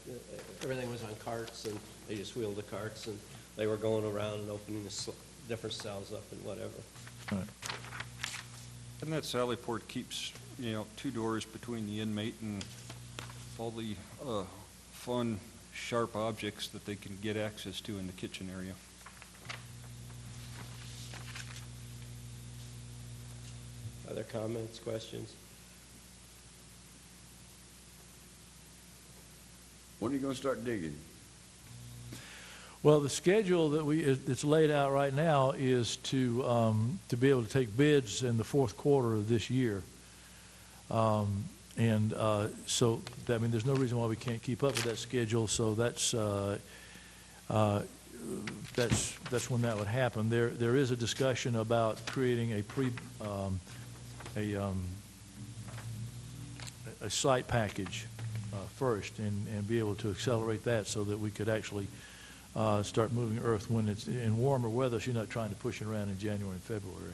everything was on carts, and they just wheeled the carts, and they were going around and opening the different cells up and whatever. Right. And that Sallyport keeps, 2 doors between the inmate and all the fun, sharp objects that they can get access to in the kitchen area. Other comments, questions? When are you going to start digging? Well, the schedule that's laid out right now is to be able to take bids in the 4th quarter of this year. So, there's no reason why we can't keep up with that schedule. So that's when that would happen. There is a discussion about creating a site package first and be able to accelerate that so that we could actually start moving earth when it's in warmer weather, so you're not trying to push it around in January and February.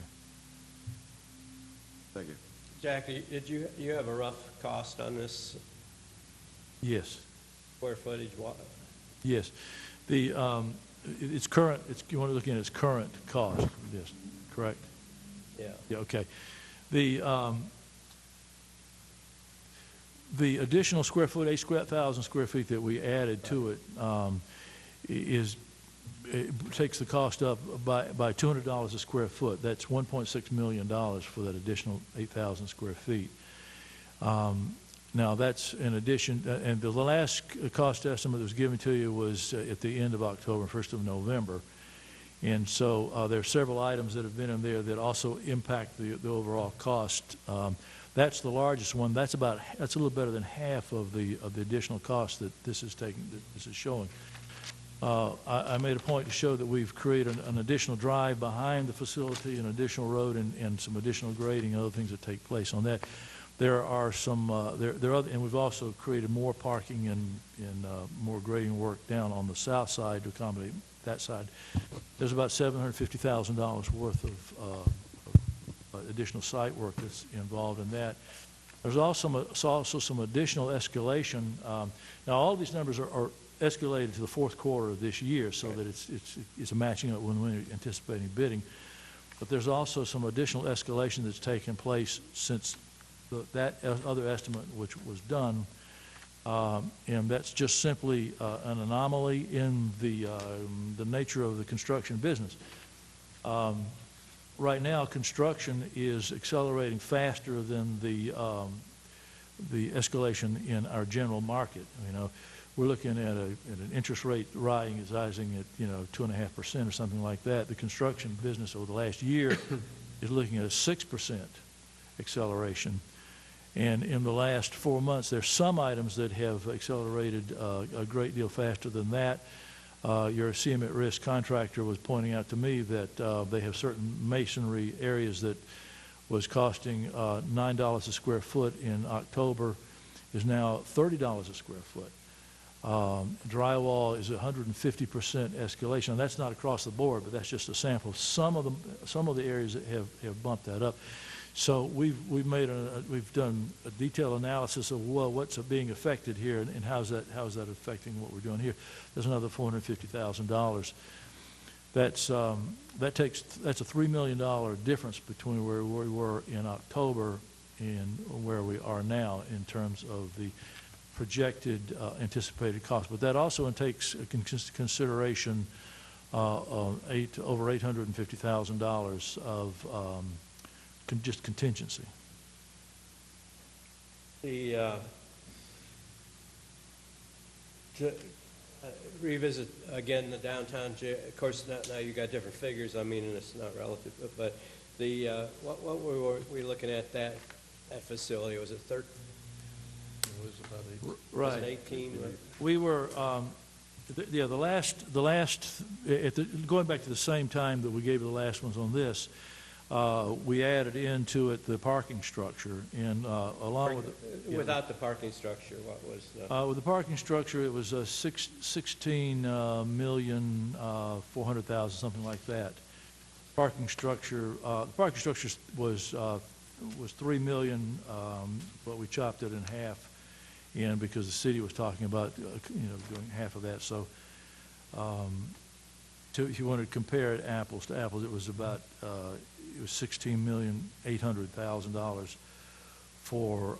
Thank you. Jackie, did you have a rough cost on this Yes, square footage? yes. The, it's current, you want to look at its current cost, yes, correct? Yeah. Yeah, okay. The additional square foot, 8,000 square feet that we added to it, it takes the cost up by $200 a square foot. That's $1.6 million for that additional 8,000 square feet. Now, that's in addition, and the last cost estimate that was given to you was at the end of October, 1st of November. And so there are several items that have been in there that also impact the overall cost. That's the largest one. That's a little better than half of the additional cost that this is showing. I made a point to show that we've created an additional drive behind the facility, an additional road, and some additional grading and other things that take place on that. There are some, and we've also created more parking and more grading work down on the south side to accommodate that side. There's about $750,000 worth of additional site work that's involved in that. There's also some additional escalation. Now, all of these numbers are escalated to the fourth quarter of this year, so that it's a matching up when we're anticipating bidding. But there's also some additional escalation that's taken place since that other estimate which was done, and that's just simply an anomaly in the nature of the construction business. Right now, construction is accelerating faster than the escalation in our general market. We're looking at an interest rate rising at 2.5% or something like that. The construction business over the last year is looking at a 6% acceleration. And in the last 4 months, there's some items that have accelerated a great deal faster than that. Your CM at risk contractor was pointing out to me that they have certain masonry areas that was costing $9 a square foot in October is now $30 a square foot. Drywall is 150% escalation. And that's not across the board, but that's just a sample. Some of the areas that have bumped that up. So we've done a detailed analysis of what's being affected here and how's that affecting what we're doing here. There's another $450,000. That's a $3 million difference between where we were in October and where we are now in terms of the projected anticipated cost. But that also takes consideration over $850,000 of just contingency. To revisit again the downtown, of course now you've got different figures, and it's not relative, but what were we looking at that facility? Was it 13? It was about 18. Right. Was it 18? We were, going back to the same time that we gave the last ones on this, we added into it the parking structure, and along with without the parking structure, what was with the parking structure, it was $16,400,000, something like that. Parking structure was $3 million, but we chopped it in half, and because the city was talking about doing half of that, so. If you want to compare it apples to apples, it was about it was $16,800,000 for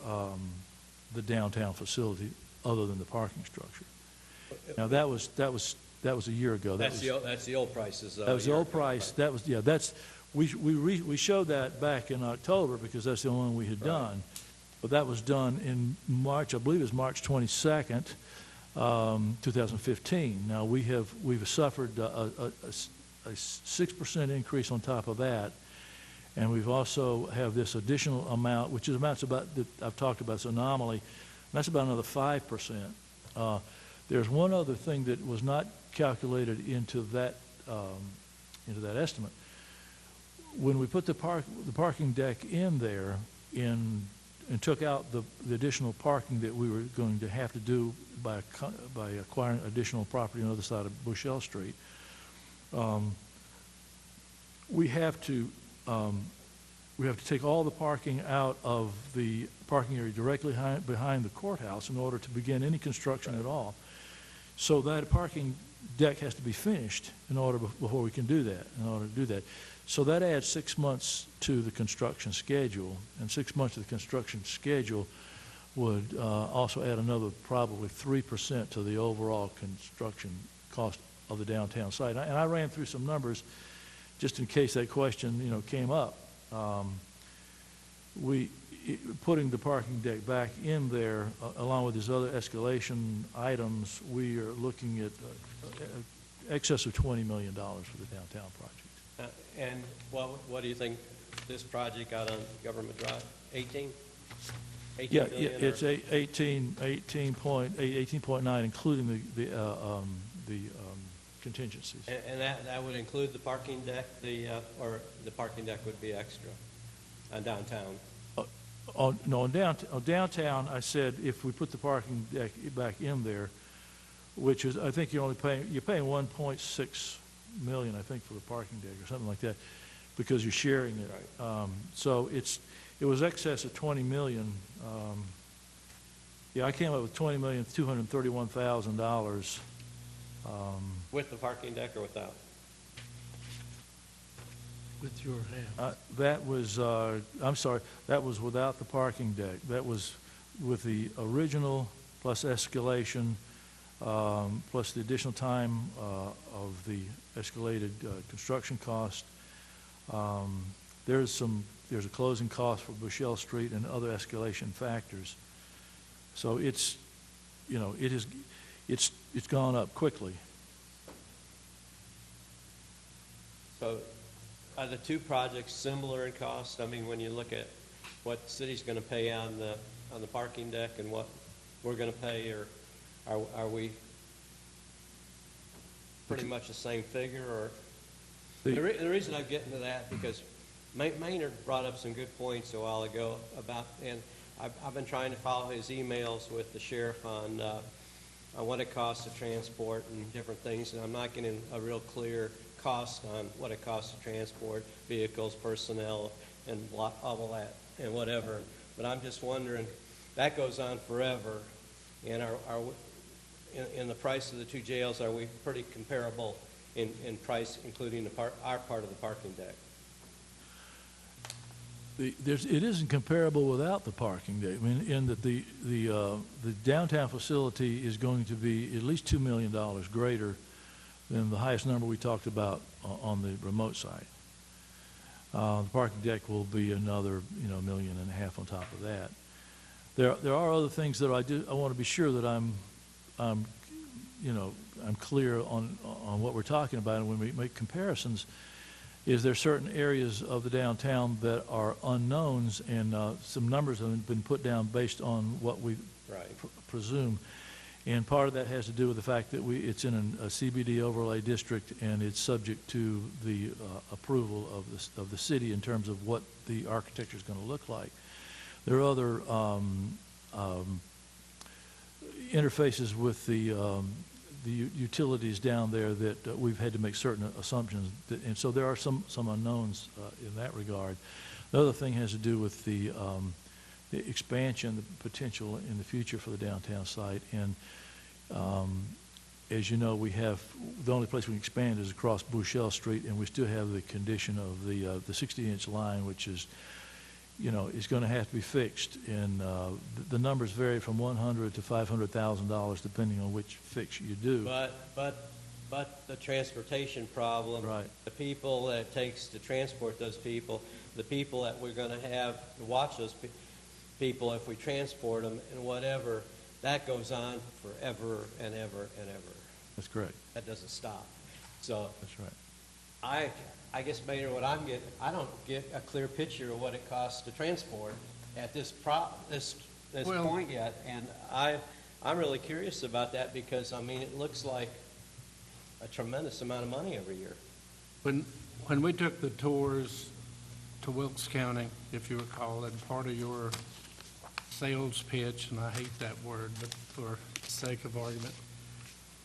the downtown facility, other than the parking structure. Now that was a year ago. That's the old prices. That was the old price. That was we showed that back in October because that's the only one we had done, but that was done in March. I believe it was March 22nd. 2015. Now we've suffered a 6% increase on top of that, and we've also have this additional amount, which is amounts about that I've talked about, this anomaly. And that's about another 5%. There's one other thing that was not calculated into that estimate. When we put the parking deck in there in and took out the additional parking that we were going to have to do by acquiring additional property on the other side of Bushell Street, we have to take all the parking out of the parking area directly behind the courthouse in order to begin any construction at all. So that parking deck has to be finished before we can do that, in order to do that. So that adds 6 months to the construction schedule, and 6 months of the construction schedule would also add another probably 3% to the overall construction cost of the downtown site. And I ran through some numbers just in case that question, came up. Putting the parking deck back in there, along with these other escalation items, we are looking at excess of $20 million for the downtown project. And what do you think this project out on Government Drive? 18? 18 Yeah, million, it's or- 18.9, including the contingencies. And that would include the parking deck, or the parking deck would be extra on downtown? No, on downtown, I said if we put the parking deck back in there, which is, I think you're paying 1.6 million, I think, for the parking deck or something like that, because you're sharing it. Right. So it was excess of 20 million. I came up with $20,231,000. With the parking deck or without? With your half. That was, I'm sorry, that was without the parking deck. That was with the original plus escalation, plus the additional time of the escalated construction cost. There's a closing cost for Bushell Street and other escalation factors. So it's gone up quickly. So are the two projects similar in cost? I mean, when you look at what the city's going to pay on the parking deck and what we're going to pay, or are we pretty much the same figure? Or the reason I'm getting to that, because Maynard brought up some good points a while ago about, and I've been trying to follow his emails with the sheriff on what it costs to transport and different things, and I'm not getting a real clear cost on what it costs to transport vehicles, personnel, and all of that, and whatever. But I'm just wondering, that goes on forever, and are in the price of the two jails, are we pretty comparable in price, including our part of the parking deck? It isn't comparable without the parking deck. I mean, in that the downtown facility is going to be at least $2 million greater than the highest number we talked about on the remote site. The parking deck will be another, $1.5 million on top of that. There are other things that I want to be sure that I'm clear on what we're talking about, and when we make comparisons, is there certain areas of the downtown that are unknowns, and some numbers have been put down based on what we presume. And part of that has to do with the fact that it's in a CBD overlay district, and it's subject to the approval of the city in terms of what the architecture is going to look like. There are other interfaces with the utilities down there that we've had to make certain assumptions, and so there are some unknowns in that regard. The other thing has to do with the expansion, the potential in the future for the downtown site. And as you know, we have the only place we can expand is across Bushell Street, and we still have the condition of the 60-inch line, which is going to have to be fixed. And the numbers vary from $100,000 to $500,000 depending on which fix you do. But the transportation problem, right. The people that it takes to transport those people, the people that we're going to have to watch those people if we transport them and whatever, that goes on forever and ever and ever. That's correct. That doesn't stop. So that's right. I guess, Mayor, what I'm getting, I don't get a clear picture of what it costs to transport at this point yet, and I'm really curious about that because I mean it looks like a tremendous amount of money every year. When we took the tours to Wilkes County, if you recall, and part of your sales pitch, and I hate that word, but for sake of argument,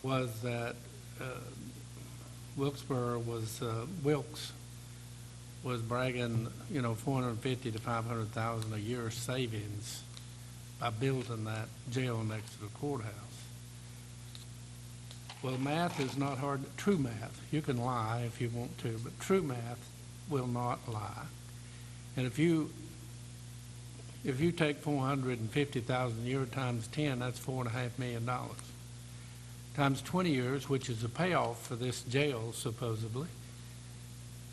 was that Wilkes was bragging, 450 to 500,000 a year savings by building that jail next to the courthouse. Well, math is not hard. True math, you can lie if you want to, but true math will not lie. And if you take 450,000 a year times 10, that's $4.5 million. Times 20 years, which is the payoff for this jail, supposedly,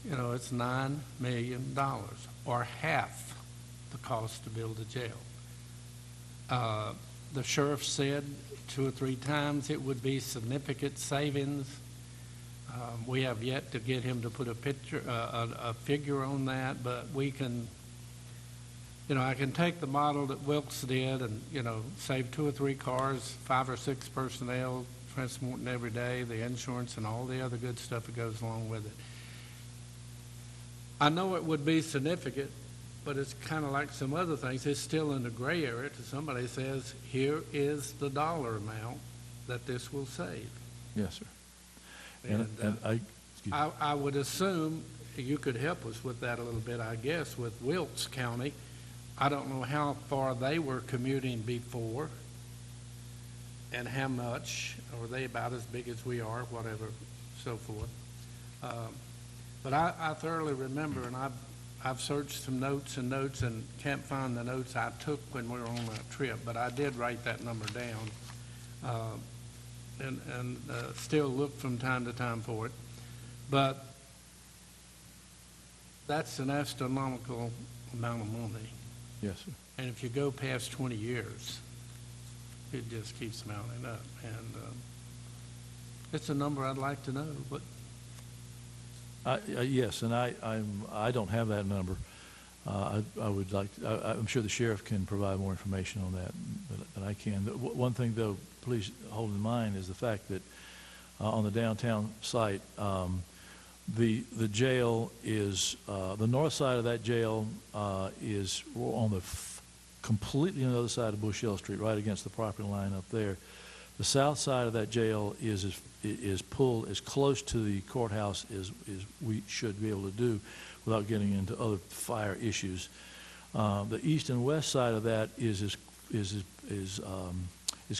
it's $9 million, or half the cost to build a jail. The sheriff said 2 or 3 times it would be significant savings. We have yet to get him to put a figure on that, but we can, I can take the model that Wilkes did and, save 2 or 3 cars, 5 or 6 personnel, transporting every day, the insurance and all the other good stuff that goes along with it. I know it would be significant, but it's kind of like some other things. It's still in the gray area till somebody says, here is the dollar amount that this will save. Yes, sir. And, excuse me. I would assume you could help us with that a little bit, I guess, with Wilkes County. I don't know how far they were commuting before and how much. Are they about as big as we are, whatever, so forth. But I thoroughly remember, and I've searched some notes and can't find the notes I took when we were on that trip, but I did write that number down and still look from time to time for it. But that's an astronomical amount of money. Yes, sir. And if you go past 20 years, it just keeps mounting up. And it's a number I'd like to know, but yes, and I don't have that number. I would like. I'm sure the sheriff can provide more information on that than I can. One thing, though, please hold in mind is the fact that on the downtown site, the jail is the north side of that jail is on the completely on the other side of Bush Hill Street, right against the property line up there. The south side of that jail is pulled as close to the courthouse as we should be able to do without getting into other fire issues. The east and west side of that is as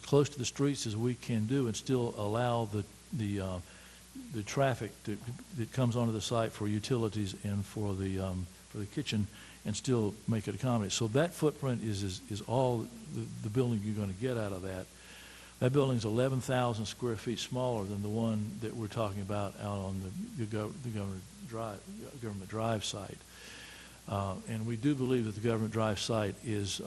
close to the streets as we can do and still allow the traffic that comes onto the site for utilities and for the kitchen and still make it accommodate. So that footprint is all the building you're going to get out of that. That building's 11,000 square feet smaller than the one that we're talking about out on the Government Drive site. And we do believe that the Government Drive site is,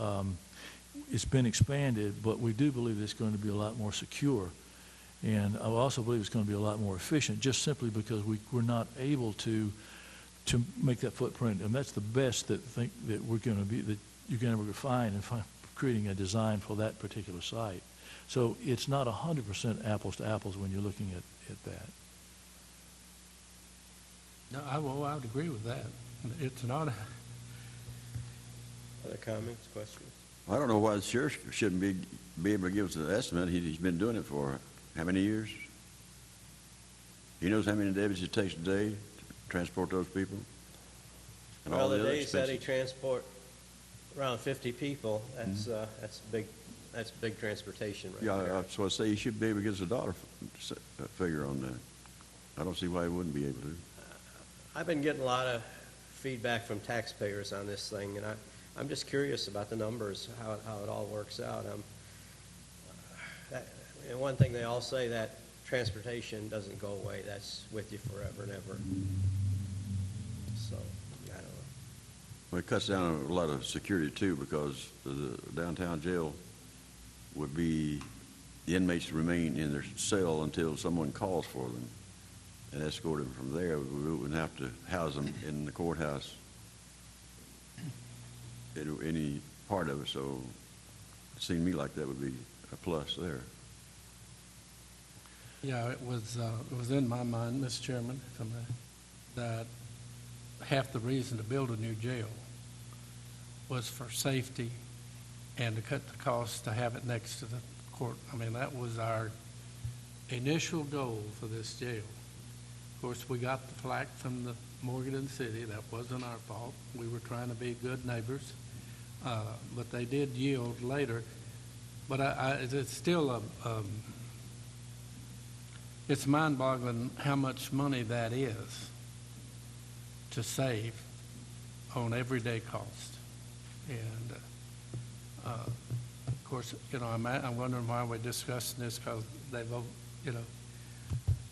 it's been expanded, but we do believe it's going to be a lot more secure. And I also believe it's going to be a lot more efficient, just simply because we're not able to make that footprint. And that's the best that we're going to be, that you can ever find in creating a design for that particular site. So it's not 100% apples to apples when you're looking at that. no, I would agree with that. It's not. Other comments, questions? I don't know why the sheriff shouldn't be able to give us an estimate. He's been doing it for how many years? He knows how many deputies it takes a day to transport those people? And Well, all the other days that he expenses. transport around 50 people, that's big transportation right Yeah, there. that's what I say. He should be able to give us a dollar figure on that. I don't see why he wouldn't be able to. I've been getting a lot of feedback from taxpayers on this thing, and I'm just curious about the numbers, how it all works out. And one thing they all say, that transportation doesn't go away. That's with you forever and ever. So, I don't know. Well, it cuts down a lot of security too, because the downtown jail would be the inmates to remain in their cell until someone calls for them and escort them from there. We wouldn't have to house them in the courthouse in any part of it, so it seemed to me like that would be a plus there. Yeah, it was in my mind, Mr. Chairman, if I may, that half the reason to build a new jail was for safety and to cut the cost to have it next to the court. I mean, that was our initial goal for this jail. Of course, we got the flack from the Morgan City. That wasn't our fault. We were trying to be good neighbors, but they did yield later. But it's still it's mind-boggling how much money that is to save on everyday cost. And of course, I'm wondering why we're discussing this, because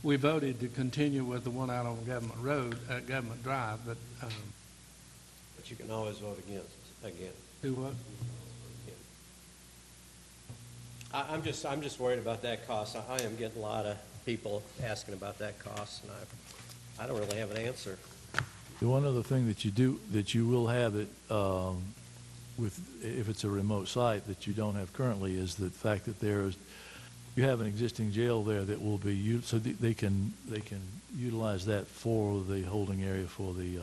we voted to continue with the one out on Government Road, Government Drive, but you can always vote again. do what? I'm just worried about that cost. I am getting a lot of people asking about that cost, and I don't really have an answer. The one other thing that you will have it, if it's a remote site that you don't have currently, is the fact that you have an existing jail there that will be so they can utilize that for the holding area for the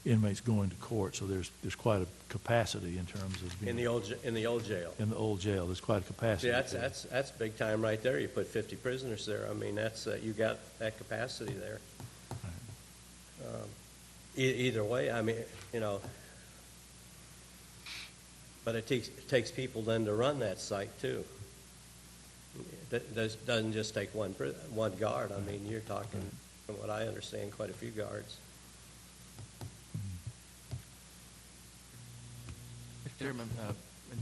inmates going to court. So there's quite a capacity in terms of being In the old jail. in the old jail. There's quite a capacity. Yeah, that's big time right there. You put 50 prisoners there. I mean, that's you got that capacity there. Either way, I mean, but it takes people then to run that site too. That doesn't just take one guard. I mean, you're talking, from what I understand, quite a few guards. Mr. Chairman,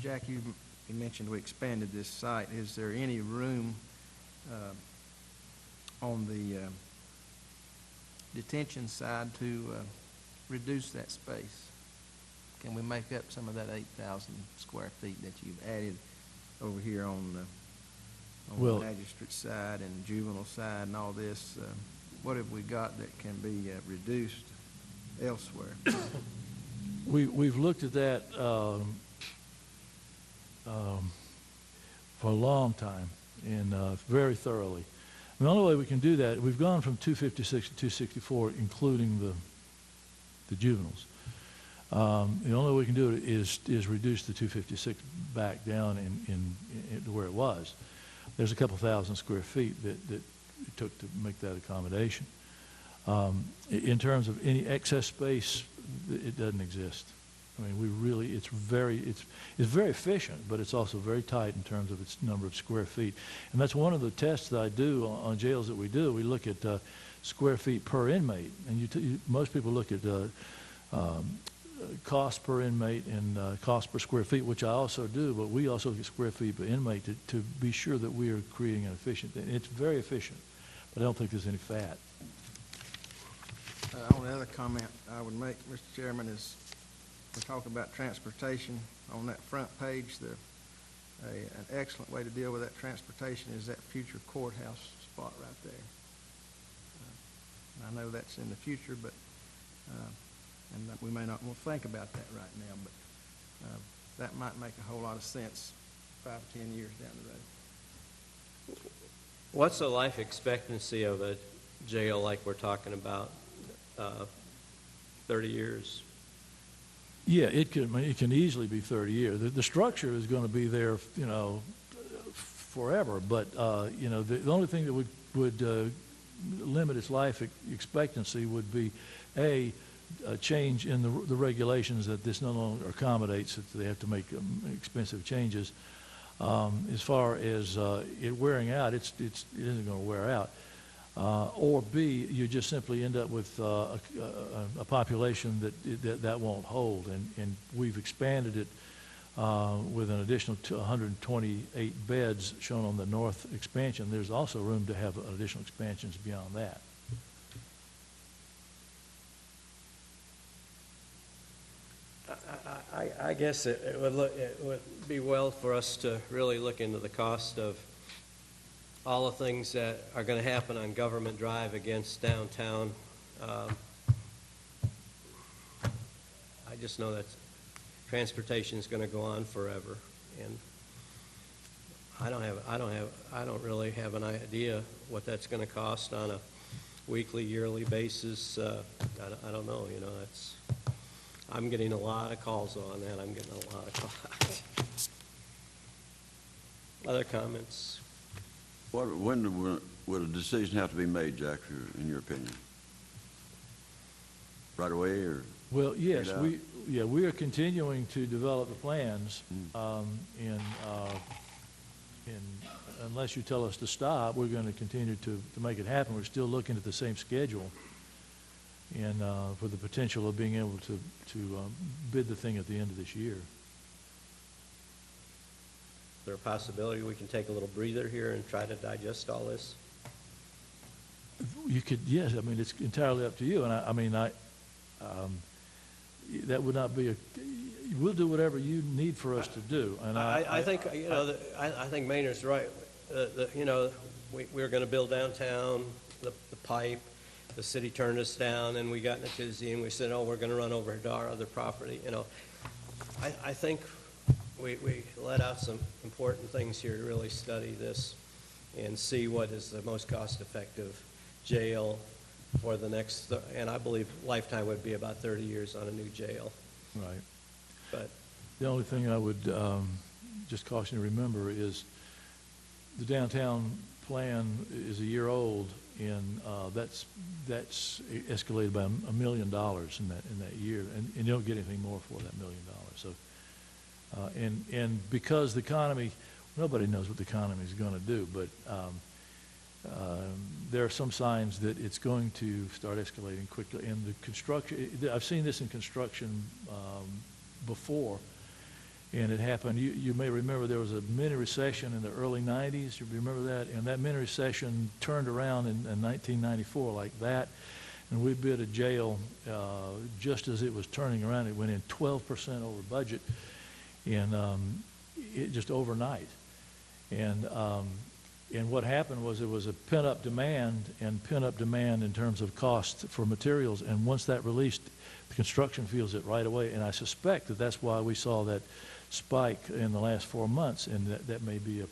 Jack, you mentioned we expanded this site. Is there any room on the detention side to reduce that space? Can we make up some of that 8,000 square feet that you've added over here on the magistrate side and juvenile side and all this? What have we got that can be reduced elsewhere? We've looked at that for a long time and very thoroughly. And the only way we can do that, we've gone from 256 to 264, including the juveniles. The only way we can do it is reduce the 256 back down to where it was. There's a couple thousand square feet that it took to make that accommodation. In terms of any excess space, it doesn't exist. I mean, it's very efficient, but it's also very tight in terms of its number of square feet. And that's one of the tests that I do on jails that we do. We look at square feet per inmate, and most people look at cost per inmate and cost per square feet, which I also do, but we also look at square feet per inmate to be sure that we are creating an efficient thing. It's very efficient, but I don't think there's any fat. Only other comment I would make, Mr. Chairman, is we talk about transportation. On that front page, an excellent way to deal with that transportation is that future courthouse spot right there. I know that's in the future, but and we may not want to think about that right now, but that might make a whole lot of sense 5 or 10 years down the road. What's the life expectancy of a jail like we're talking about? 30 years? Yeah, it can easily be 30 years. The structure is going to be there, forever. But the only thing that would limit its life expectancy would be a change in the regulations that this no longer accommodates. That they have to make expensive changes. As far as it wearing out, it isn't going to wear out. Or B, you just simply end up with a population that won't hold. And we've expanded it with an additional 128 beds shown on the north expansion. There's also room to have additional expansions beyond that. I guess it would be well for us to really look into the cost of all the things that are going to happen on Government Drive against downtown. I just know that transportation is going to go on forever, and I don't really have an idea what that's going to cost on a weekly, yearly basis. I don't know. I'm getting a lot of calls on that. I'm getting a lot of calls. Other comments? When would a decision have to be made, Jack, in your opinion? Right away, or? Well, yes, Figure it out? we are continuing to develop the plans, and unless you tell us to stop, we're going to continue to make it happen. We're still looking at the same schedule, and for the potential of being able to bid the thing at the end of this year. Is there a possibility we can take a little breather here and try to digest all this? You could, yes, I mean, it's entirely up to you, and that would not be we'll do whatever you need for us to do. And I think, you know, I think Maynard's right. You know, we're going to build downtown, the pipe, the city turned us down, and we got in a tizzy, and we said, oh, we're going to run over to our other property. You know, I think we let out some important things here to really study this and see what is the most cost-effective jail for the next, and I believe lifetime would be about 30 years on a new jail. Right. But the only thing I would just caution you to remember is the downtown plan is a year old, and that's escalated by $1 million in that year, and you don't get anything more for that $1 million. So, and because the economy, nobody knows what the economy is going to do, but there are some signs that it's going to start escalating quickly. And the construction, I've seen this in construction before, and it happened. You may remember there was a mini recession in the early 90s. You remember that? And that mini recession turned around in 1994 like that. And we bid a jail just as it was turning around. It went in 12% over budget, and it just overnight. And what happened was there was a pent-up demand in terms of cost for materials. And once that released, the construction feels it right away. And I suspect that that's why we saw that spike in the last 4 months, and that may be a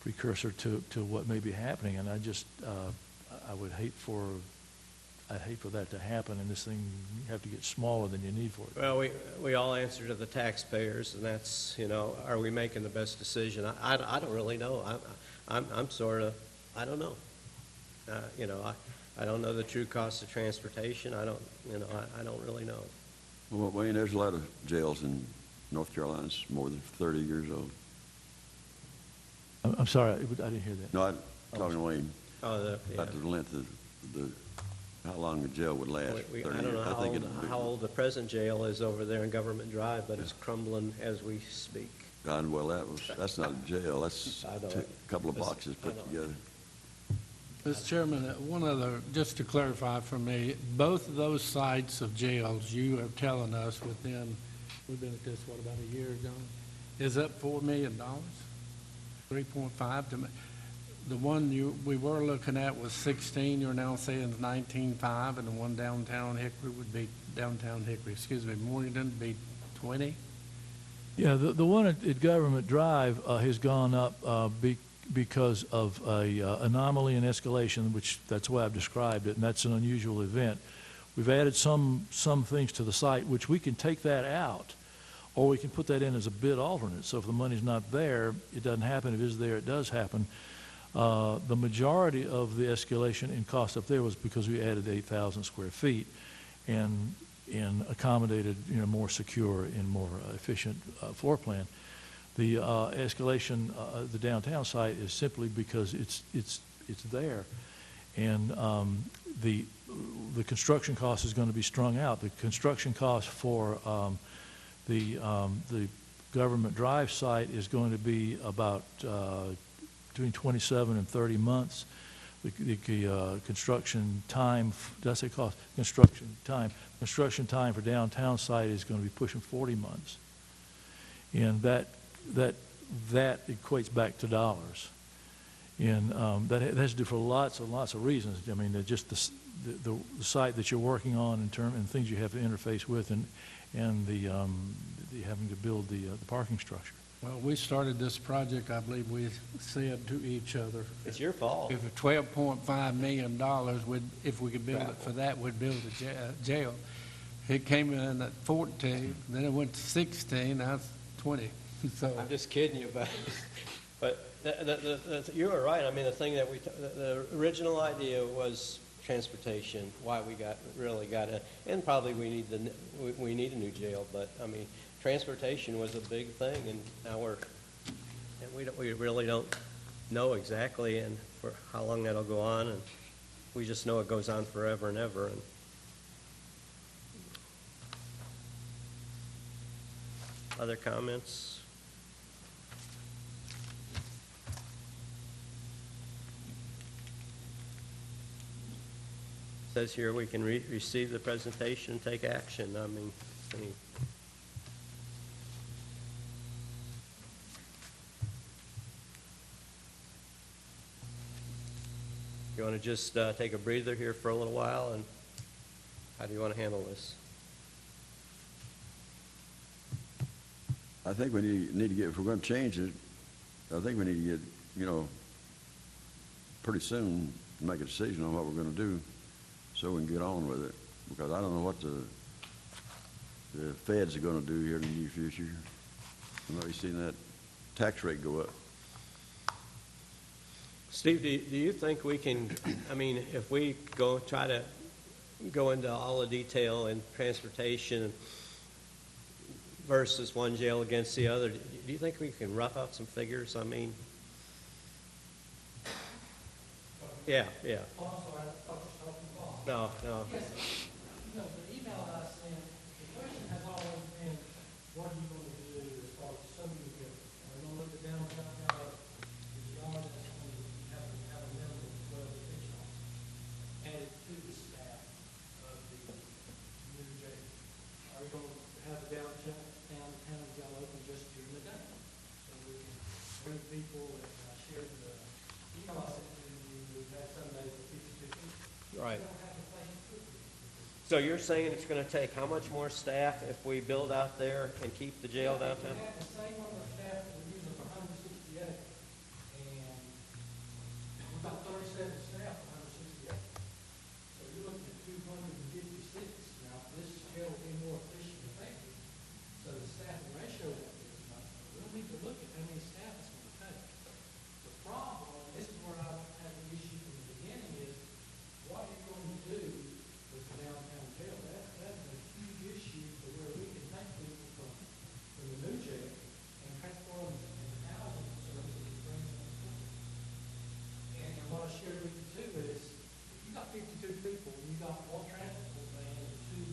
precursor to what may be happening. And I just, I would hate for that to happen, and this thing have to get smaller than you need for it. well, we all answer to the taxpayers, and that's, you know, are we making the best decision? I don't really know. I'm sort of, I don't know. You know, I don't know the true cost of transportation. I don't really know. Well, Wayne, there's a lot of jails in North Carolina that's more than 30 years old. I'm sorry, I didn't hear that. No, I'm talking to Wayne Oh, about the length of how long the jail would last. I 30 don't years. know I think it'd be- how old the present jail is over there in Government Drive, but it's crumbling as we speak. God, well, that's not a jail. That's I know a it. couple of It's- boxes I put know. together. Mr. Chairman, one other, just to clarify for me, both of those sites of jails you are telling us within, we've been at this, what, about a year, John? Is up $4 million? 3.5 to me. The one we were looking at was 16, you're now saying is 19.5, and the one downtown Hickory Morganton would be 20? Yeah, the one at Government Drive has gone up because of a anomaly in escalation, which that's the way I've described it, and that's an unusual event. We've added some things to the site, which we can take that out, or we can put that in as a bid alternate. So if the money's not there, it doesn't happen. If it is there, it does happen. The majority of the escalation in cost up there was because we added 8,000 square feet and accommodated, you know, more secure and more efficient floor plan. The escalation, the downtown site, is simply because it's there, and the construction cost is going to be strung out. The construction cost for the Government Drive site is going to be about between 27 and 30 months. The construction time, did I say cost? Construction time for downtown site is going to be pushing 40 months. And that equates back to dollars. And that has to do for lots and lots of reasons. I mean, just the site that you're working on and things you have to interface with, and the having to build the parking structure. Well, we started this project, I believe we said to each other. It's your fault. If $12.5 million, if we could build it for that, we'd build a jail. It came in at 14, then it went to 16, now it's 20. So, I'm just kidding you, but you were right. I mean, the thing that the original idea was transportation, why we really got it, and probably we need a new jail, but I mean, transportation was a big thing, and now we really don't know exactly and for how long that'll go on, and we just know it goes on forever and ever. And other comments? Says here we can receive the presentation and take action. I mean, you want to just take a breather here for a little while, and how do you want to handle this? I think we need to get, if we're going to change it, I think we need to get, pretty soon, make a decision on what we're going to do so we can get on with it. Because I don't know what the feds are going to do here in the near future. I know you've seen that tax rate go up. Steve, do you think we can, I mean, if we try to go into all the detail in transportation versus one jail against the other, do you think we can rough out some figures? I mean, yeah. No. Yes, the email that I sent, the question has always been, what are you going to do as far as custodial care? Are you going to look at downtown Gallup? Is yard that's going to have a minimum of 12 officials added to the staff of the new jail? Are you going to have the downtown jail open just during the day? So we can bring people and share the email I sent to you. We've had some days of 52 people. Right. So you're saying it's going to take how much more staff if we build out there and keep the jail downtown? We have the same number of staff that we're using for 168, and we've got 37 staff for 168. So you're looking at 256. Now, this jail will be more efficient and effective, so the staffing ratio won't be as much. We'll need to look at how many staff it's going to take. The problem, and this is where I had the issue from the beginning, is what are you going to do with the downtown jail? That's a huge issue to where we can take people from the new jail and transport them into housing services and bring them to the court. And what I shared with you too is, if you got 52 people and you got one transport van and two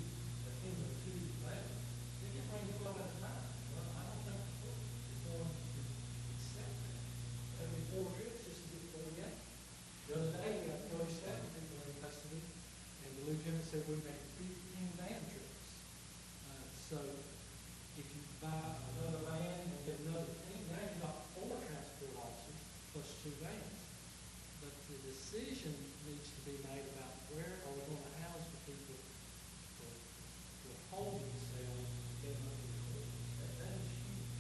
vans, then you bring 12 at a time. Well, I don't think the court is going to accept that. Every 4 trips just to get 48. The other day, we got 37 people in custody, and the lieutenant said we made 15 van trips. So if you buy another van and get another team, now you've got 4 transport officers plus 2 vans. But the decision needs to be made about where are we going to house the people for holding cells and getting them to the court. That is huge.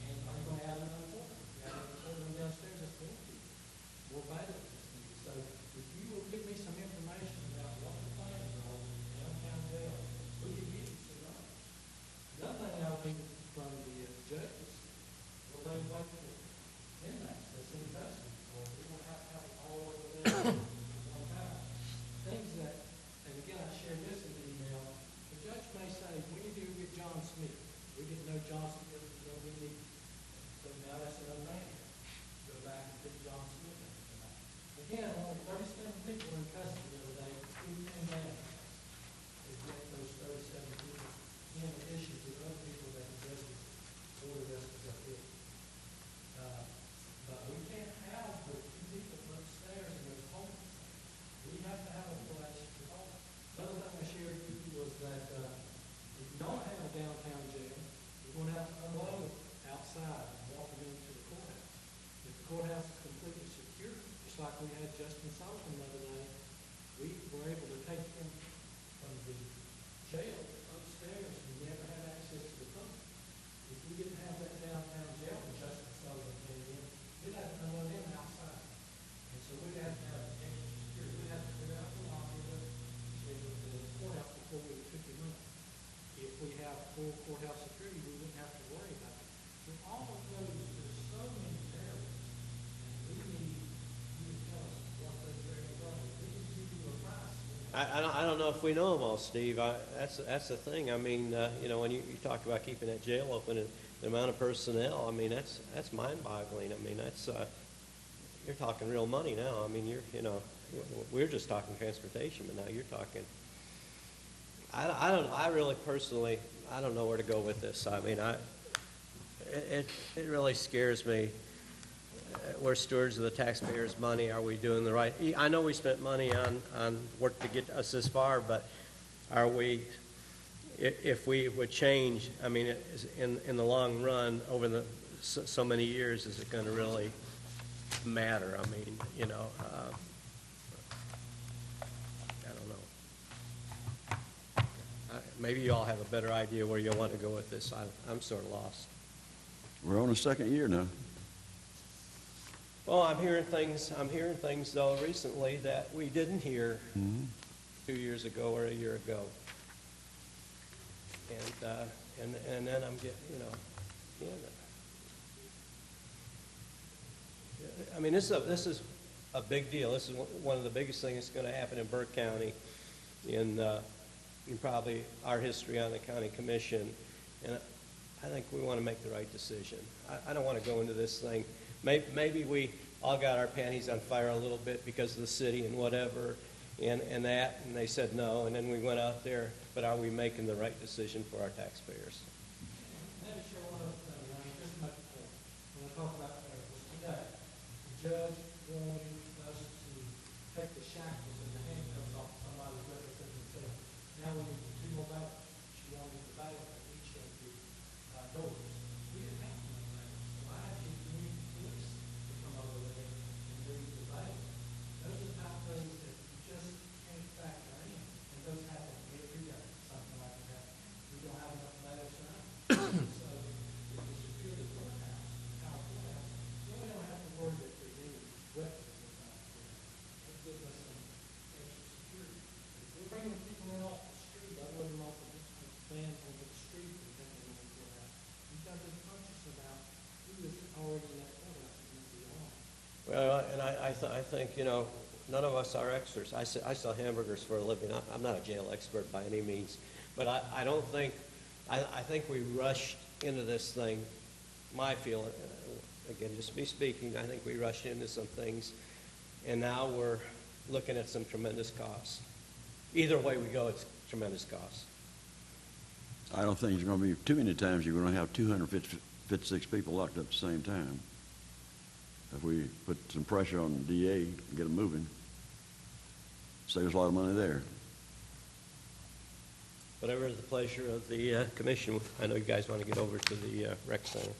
And are you going to add another courtroom? You add another courtroom downstairs, that's 4 people. More bailiffs is needed. So if you will give me some information about what the plans are in downtown jail, we can get you some numbers. Another thing I think from the judges, what they like for inmates, that's in custody, or we don't have to have it all over there at one time. Things that, and again, I shared this in the email, the judge may say, we need to go get John Smith. We didn't know John Smith was going to be needed. So now that's an unmanned. Go back and get John Smith. Again, only 37 people in custody the other day, 15 vans. They get those 37 people in addition to other people that the judges ordered us to go get. But we can't house the 2 people upstairs in those homes. We have to have a place to hold. Another thing I shared with you was that if you don't have a downtown jail, you're going to have to unload outside and walk them into the courthouse. If the courthouse is completely secure, just like we had Justin Sullivan the other day, we were able to take him from the jail upstairs and never had access to the public. If we didn't have that downtown jail and Justin Sullivan came in, we'd have to unload him outside. And so we'd have to have extra security. We'd have to clear out the lobby of the courthouse before we took him in. I don't know if we know them all, Steve. That's the thing. I mean, you know, when you talk about keeping that jail open and the amount of personnel, I mean, that's mind-boggling. I mean, you're talking real money now. I mean, we're just talking transportation, but now you're talking. I really personally, I don't know where to go with this. I mean, it really scares me. We're stewards of the taxpayers' money. Are we doing the right? I know we spent money on work to get us this far, but are we, if we would change, I mean, in the long run, over so many years, is it going to really matter? I mean, you know, I don't know. Maybe you all have a better idea where you want to go with this. I'm sort of lost. We're on the second year now. Well, I'm hearing things though recently that we didn't hear 2 years ago or a year ago. And then I'm getting, you know, I mean, this is a big deal. This is one of the biggest things that's going to happen in Burke County in probably our history on the county commission. And I think we want to make the right decision. I don't want to go into this thing. Maybe we all got our panties on fire a little bit because of the city and whatever, and they said no, and then we went out there. But are we making the right decision for our taxpayers? Let me share one other thing. I mean, just to make a point. When I talk about was today, the judge wanted us to take the shackles and the handcuffs off somebody representing themselves. Now we need 2 more ballots. She wanted the ballot at each of the doors. We didn't have to do that. So I had the community police to come over there and read the ballot. Those are the type of things that you just can't factor in. And those happen every day, something like that. We don't have enough ballots now. So if we secure the courthouse, our courthouse, then we don't have to worry that there's any weapons in the courthouse. That gives us some extra security. If we're bringing people in off the street, I let them off the van over the street and take them in the courthouse. You've got to be conscious about who is already in that courthouse and who's beyond. Well, and I think, you know, none of us are experts. I sell hamburgers for a living. I'm not a jail expert by any means, but I don't think, I think we rushed into this thing. My feeling, again, just me speaking, I think we rushed into some things, and now we're looking at some tremendous costs. Either way we go, it's tremendous costs. I don't think there's going to be too many times you're going to have 256 people locked up at the same time. If we put some pressure on the DA and get them moving, saves a lot of money there. Whatever is the pleasure of the commission. I know you guys want to get over to the rec center.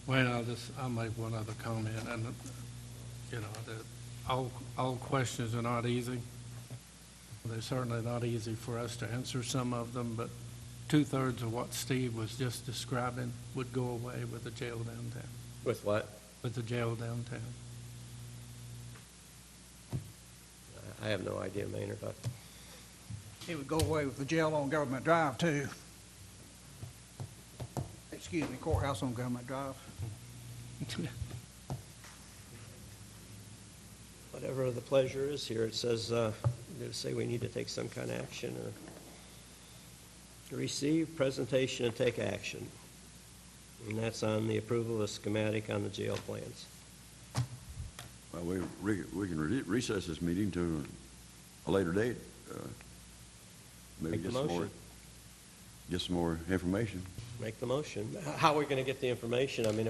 Well, I'll make one other comment, and, you know, that all questions are not easy. They're certainly not easy for us to answer some of them, but 2/3 of what Steve was just describing would go away with the jail downtown. With what? With the jail downtown. I have no idea, Maynard. It would go away with the jail on Government Drive, too. Excuse me, courthouse on Government Drive. Whatever the pleasure is here, it says, does it say we need to take some kind of action or receive, presentation, and take action? And that's on the approval of schematic on the jail plans. Well, we can recess this meeting to a later date. Maybe Make the motion. Get some more information. Make the motion. How are we going to get the information? I mean,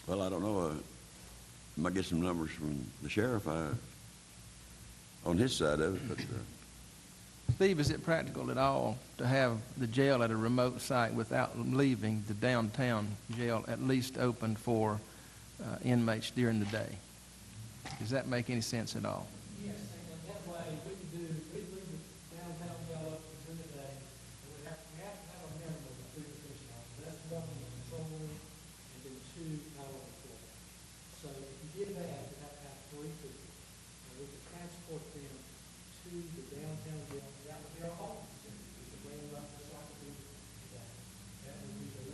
well, I don't know. Might get some numbers from the sheriff on his side of it, but Steve, is it practical at all to have the jail at a remote site without leaving the downtown jail at least open for inmates during the day? Does that make any sense at all? Yes, and that way, we'd leave the downtown jail up during the day, and we have to have a minimum of 3 detention officers. That's one in the control room, and then 2 out on the floor. So if you did that, you'd have to have 3 people. And we could transport them to the downtown jail. That would be our holding facility. We could bring them up just like we do today. That would be the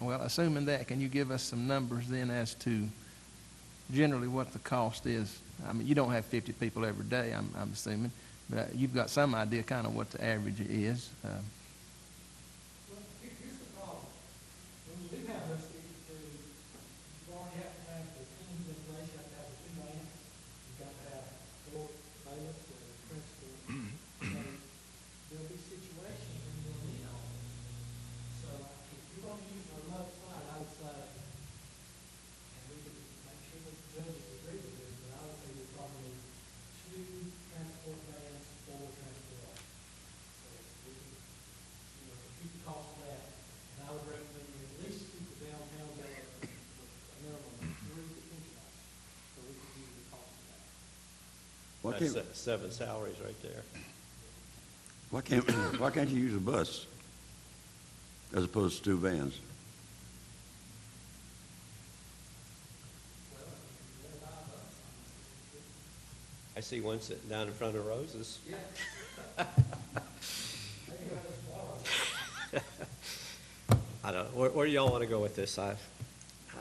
Well, assuming that, can you give us some numbers then as to generally what the cost is? I mean, you don't have 50 people every day, I'm assuming, but you've got some idea kind of what the average is. Well, here's the problem. When you do have those 53, you already have to have the teams in place, you have to have the 2 vans, you've got to have 4 bailiffs or principals. So there'll be situations when you'll need all of this. So if you're going to use a rough slide, I would say, and we can make sure that the judges agree with this, but I would say we probably need 2 transport vans, 4 transport officers. So we can, keep the cost of that. And I would recommend you at least keep the downtown there with a minimum of 3 detention officers, so we can use the cost of that. That's 7 salaries right there. Why can't you use a bus as opposed to 2 vans? I see one sitting down in front of Rose's. I don't know. Where do y'all want to go with this? I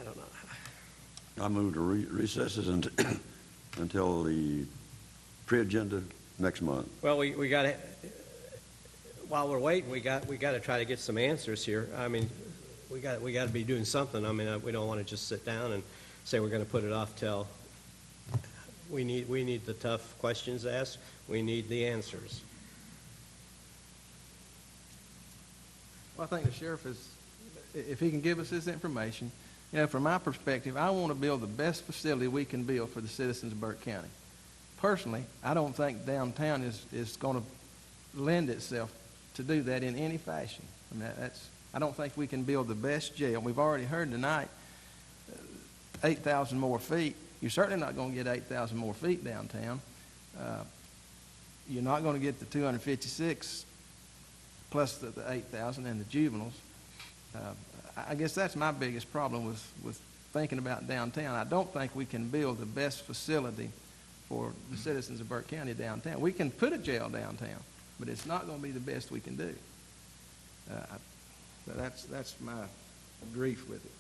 don't know. I move to recesses until the pre-agenda next month. Well, we got to, while we're waiting, we got to try to get some answers here. I mean, we got to be doing something. I mean, we don't want to just sit down and say we're going to put it off till we need the tough questions asked. We need the answers. Well, I think the sheriff if he can give us this information, from my perspective, I want to build the best facility we can build for the citizens of Burke County. Personally, I don't think downtown is going to lend itself to do that in any fashion. I mean, I don't think we can build the best jail. We've already heard tonight 8,000 more feet. You're certainly not going to get 8,000 more feet downtown. You're not going to get the 256 plus the 8,000 and the juveniles. I guess that's my biggest problem with thinking about downtown. I don't think we can build the best facility for the citizens of Burke County downtown. We can put a jail downtown, but it's not going to be the best we can do. That's my grief with it.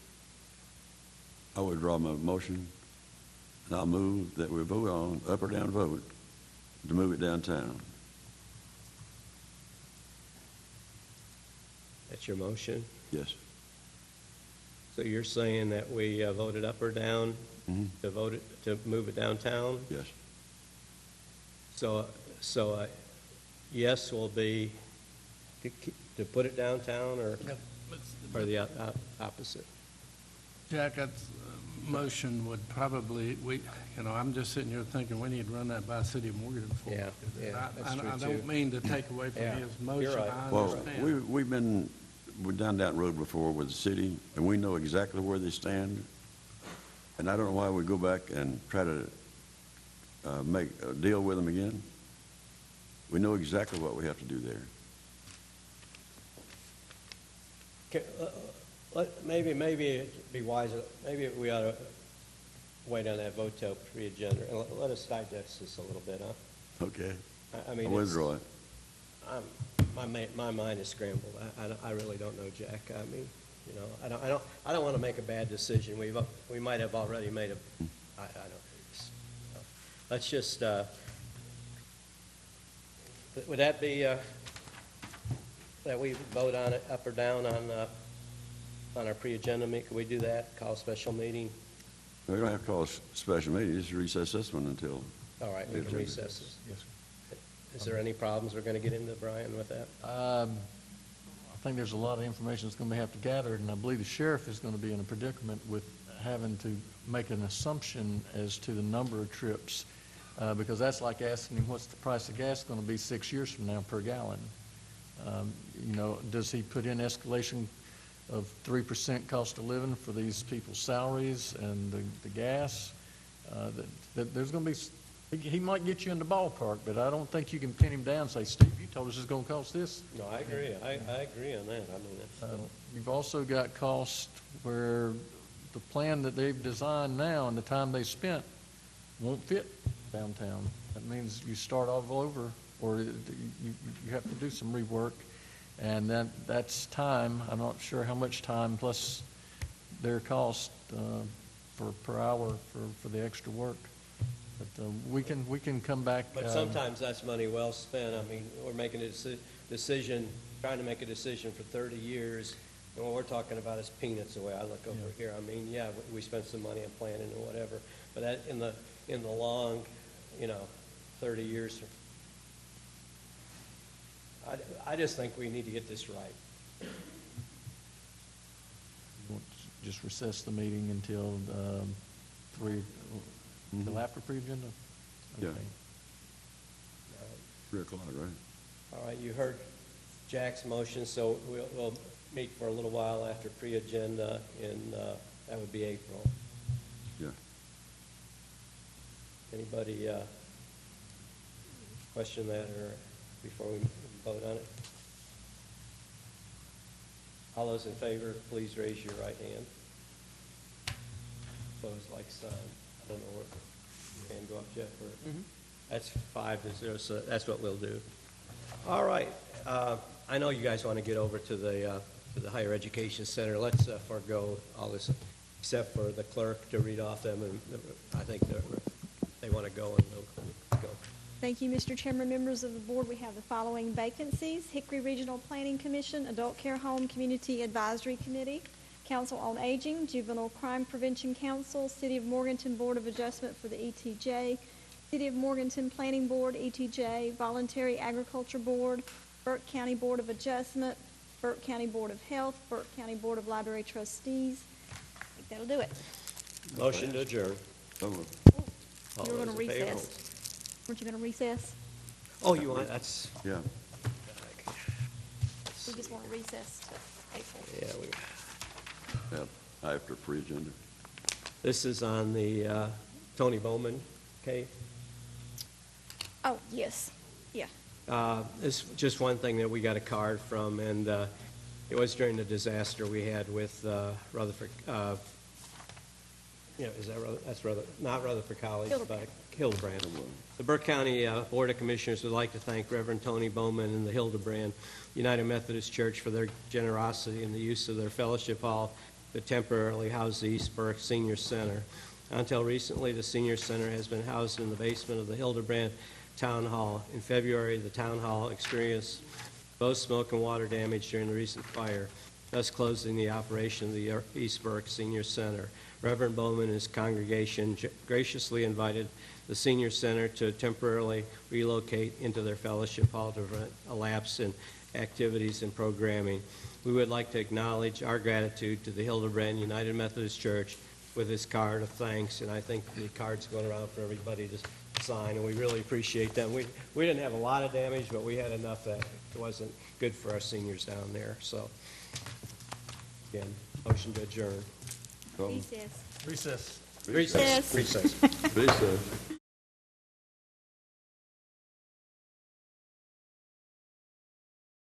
I withdraw my motion, and I'll move that we vote on, up or down vote, to move it downtown. That's your motion? Yes. So you're saying that we voted up or down to move it downtown? Yes. So yes will be to put it downtown or the opposite? Jack, that motion would probably, I'm just sitting here thinking we need to run that by the city of Morgan for. Yeah, that's true I too. don't mean to take away from his motion. You're right. I Well, understand. we've been down that road before with the city, and we know exactly where they stand. And I don't know why we go back and try to make a deal with them again. We know exactly what we have to do there. Maybe it'd be wiser, maybe we ought to wait on that vote till pre-agenda. And let us digest this a little bit, huh? Okay. I mean, I'll withdraw it. my mind is scrambled. I really don't know, Jack. I mean, I don't want to make a bad decision. We might have already made I don't. Let's just. Would that be that we vote on it up or down on our pre-agenda meeting? Could we do that? Call a special meeting? We don't have to call a special meeting, just recess this one until. All right, we can recess this. Yes, sir. Is there any problems we're going to get into, Brian, with that? I think there's a lot of information that's going to have to gather, and I believe the sheriff is going to be in a predicament with having to make an assumption as to the number of trips, because that's like asking him what's the price of gas going to be 6 years from now per gallon. Does he put in escalation of 3% cost of living for these people's salaries and the gas? There's going to be. He might get you in the ballpark, but I don't think you can pin him down and say, Steve, you told us it's going to cost this. No, I agree. I agree on that. I mean, that's, You've also got costs where the plan that they've designed now and the time they spent won't fit downtown. That means you start all over, or you have to do some rework, and that's time. I'm not sure how much time, plus their cost per hour for the extra work. But we can come back. But sometimes that's money well spent. I mean, we're making a decision, trying to make a decision for 30 years, and what we're talking about is peanuts the way I look over here. I mean, yeah, we spent some money on planning and whatever, but that in the long, 30 years, I just think we need to get this right. We'll just recess the meeting until 3, until after pre-agenda? Yeah. Okay. 3 o'clock, right? All right, you heard Jack's motion, so we'll meet for a little while after pre-agenda, and that would be April. Yeah. Anybody question that or before we vote on it? All those in favor, please raise your right hand. Opposed, like sign. I don't know where your hand go up, Jeff, or that's 5-0, so that's what we'll do. All right. I know you guys want to get over to the Higher Education Center. Let's forego all this, except for the clerk to read off them, and I think they want to go, and they'll go. Thank you, Mr. Chairman. Members of the board, we have the following vacancies: Hickory Regional Planning Commission, Adult Care Home Community Advisory Committee, Council on Aging, Juvenile Crime Prevention Council, City of Morganton Board of Adjustment for the ETJ, City of Morganton Planning Board, ETJ, Voluntary Agriculture Board, Burke County Board of Adjustment, Burke County Board of Health, Burke County Board of Library Trustees. I think that'll do it. Motion to adjourn. So moved. All You were those going to in favor? recess. Weren't you going to recess? Oh, you want, that's, Yeah. We just want to recess to April. yeah, After pre-agenda. this is on the Tony Bowman case. Oh, yes. Yeah. It's just one thing that we got a card from, and it was during the disaster we had with Rutherford, is that not Rutherford College, but Hildebrand. The Burke County Board of Commissioners would like to thank Reverend Tony Bowman and the Hildebrand United Methodist Church for their generosity in the use of their fellowship hall to temporarily house the East Burke Senior Center. Until recently, the Senior Center has been housed in the basement of the Hildebrand Town Hall. In February, the Town Hall experienced both smoke and water damage during the recent fire, thus closing the operation of the East Burke Senior Center. Reverend Bowman and his congregation graciously invited the Senior Center to temporarily relocate into their fellowship hall to prevent a lapse in activities and programming. We would like to acknowledge our gratitude to the Hildebrand United Methodist Church with this card of thanks, and I think the card's going around for everybody to sign, and we really appreciate them. We didn't have a lot of damage, but we had enough that it wasn't good for our seniors down there. So, again, motion to adjourn. Recess. Recess. Recess. Recess. Recess.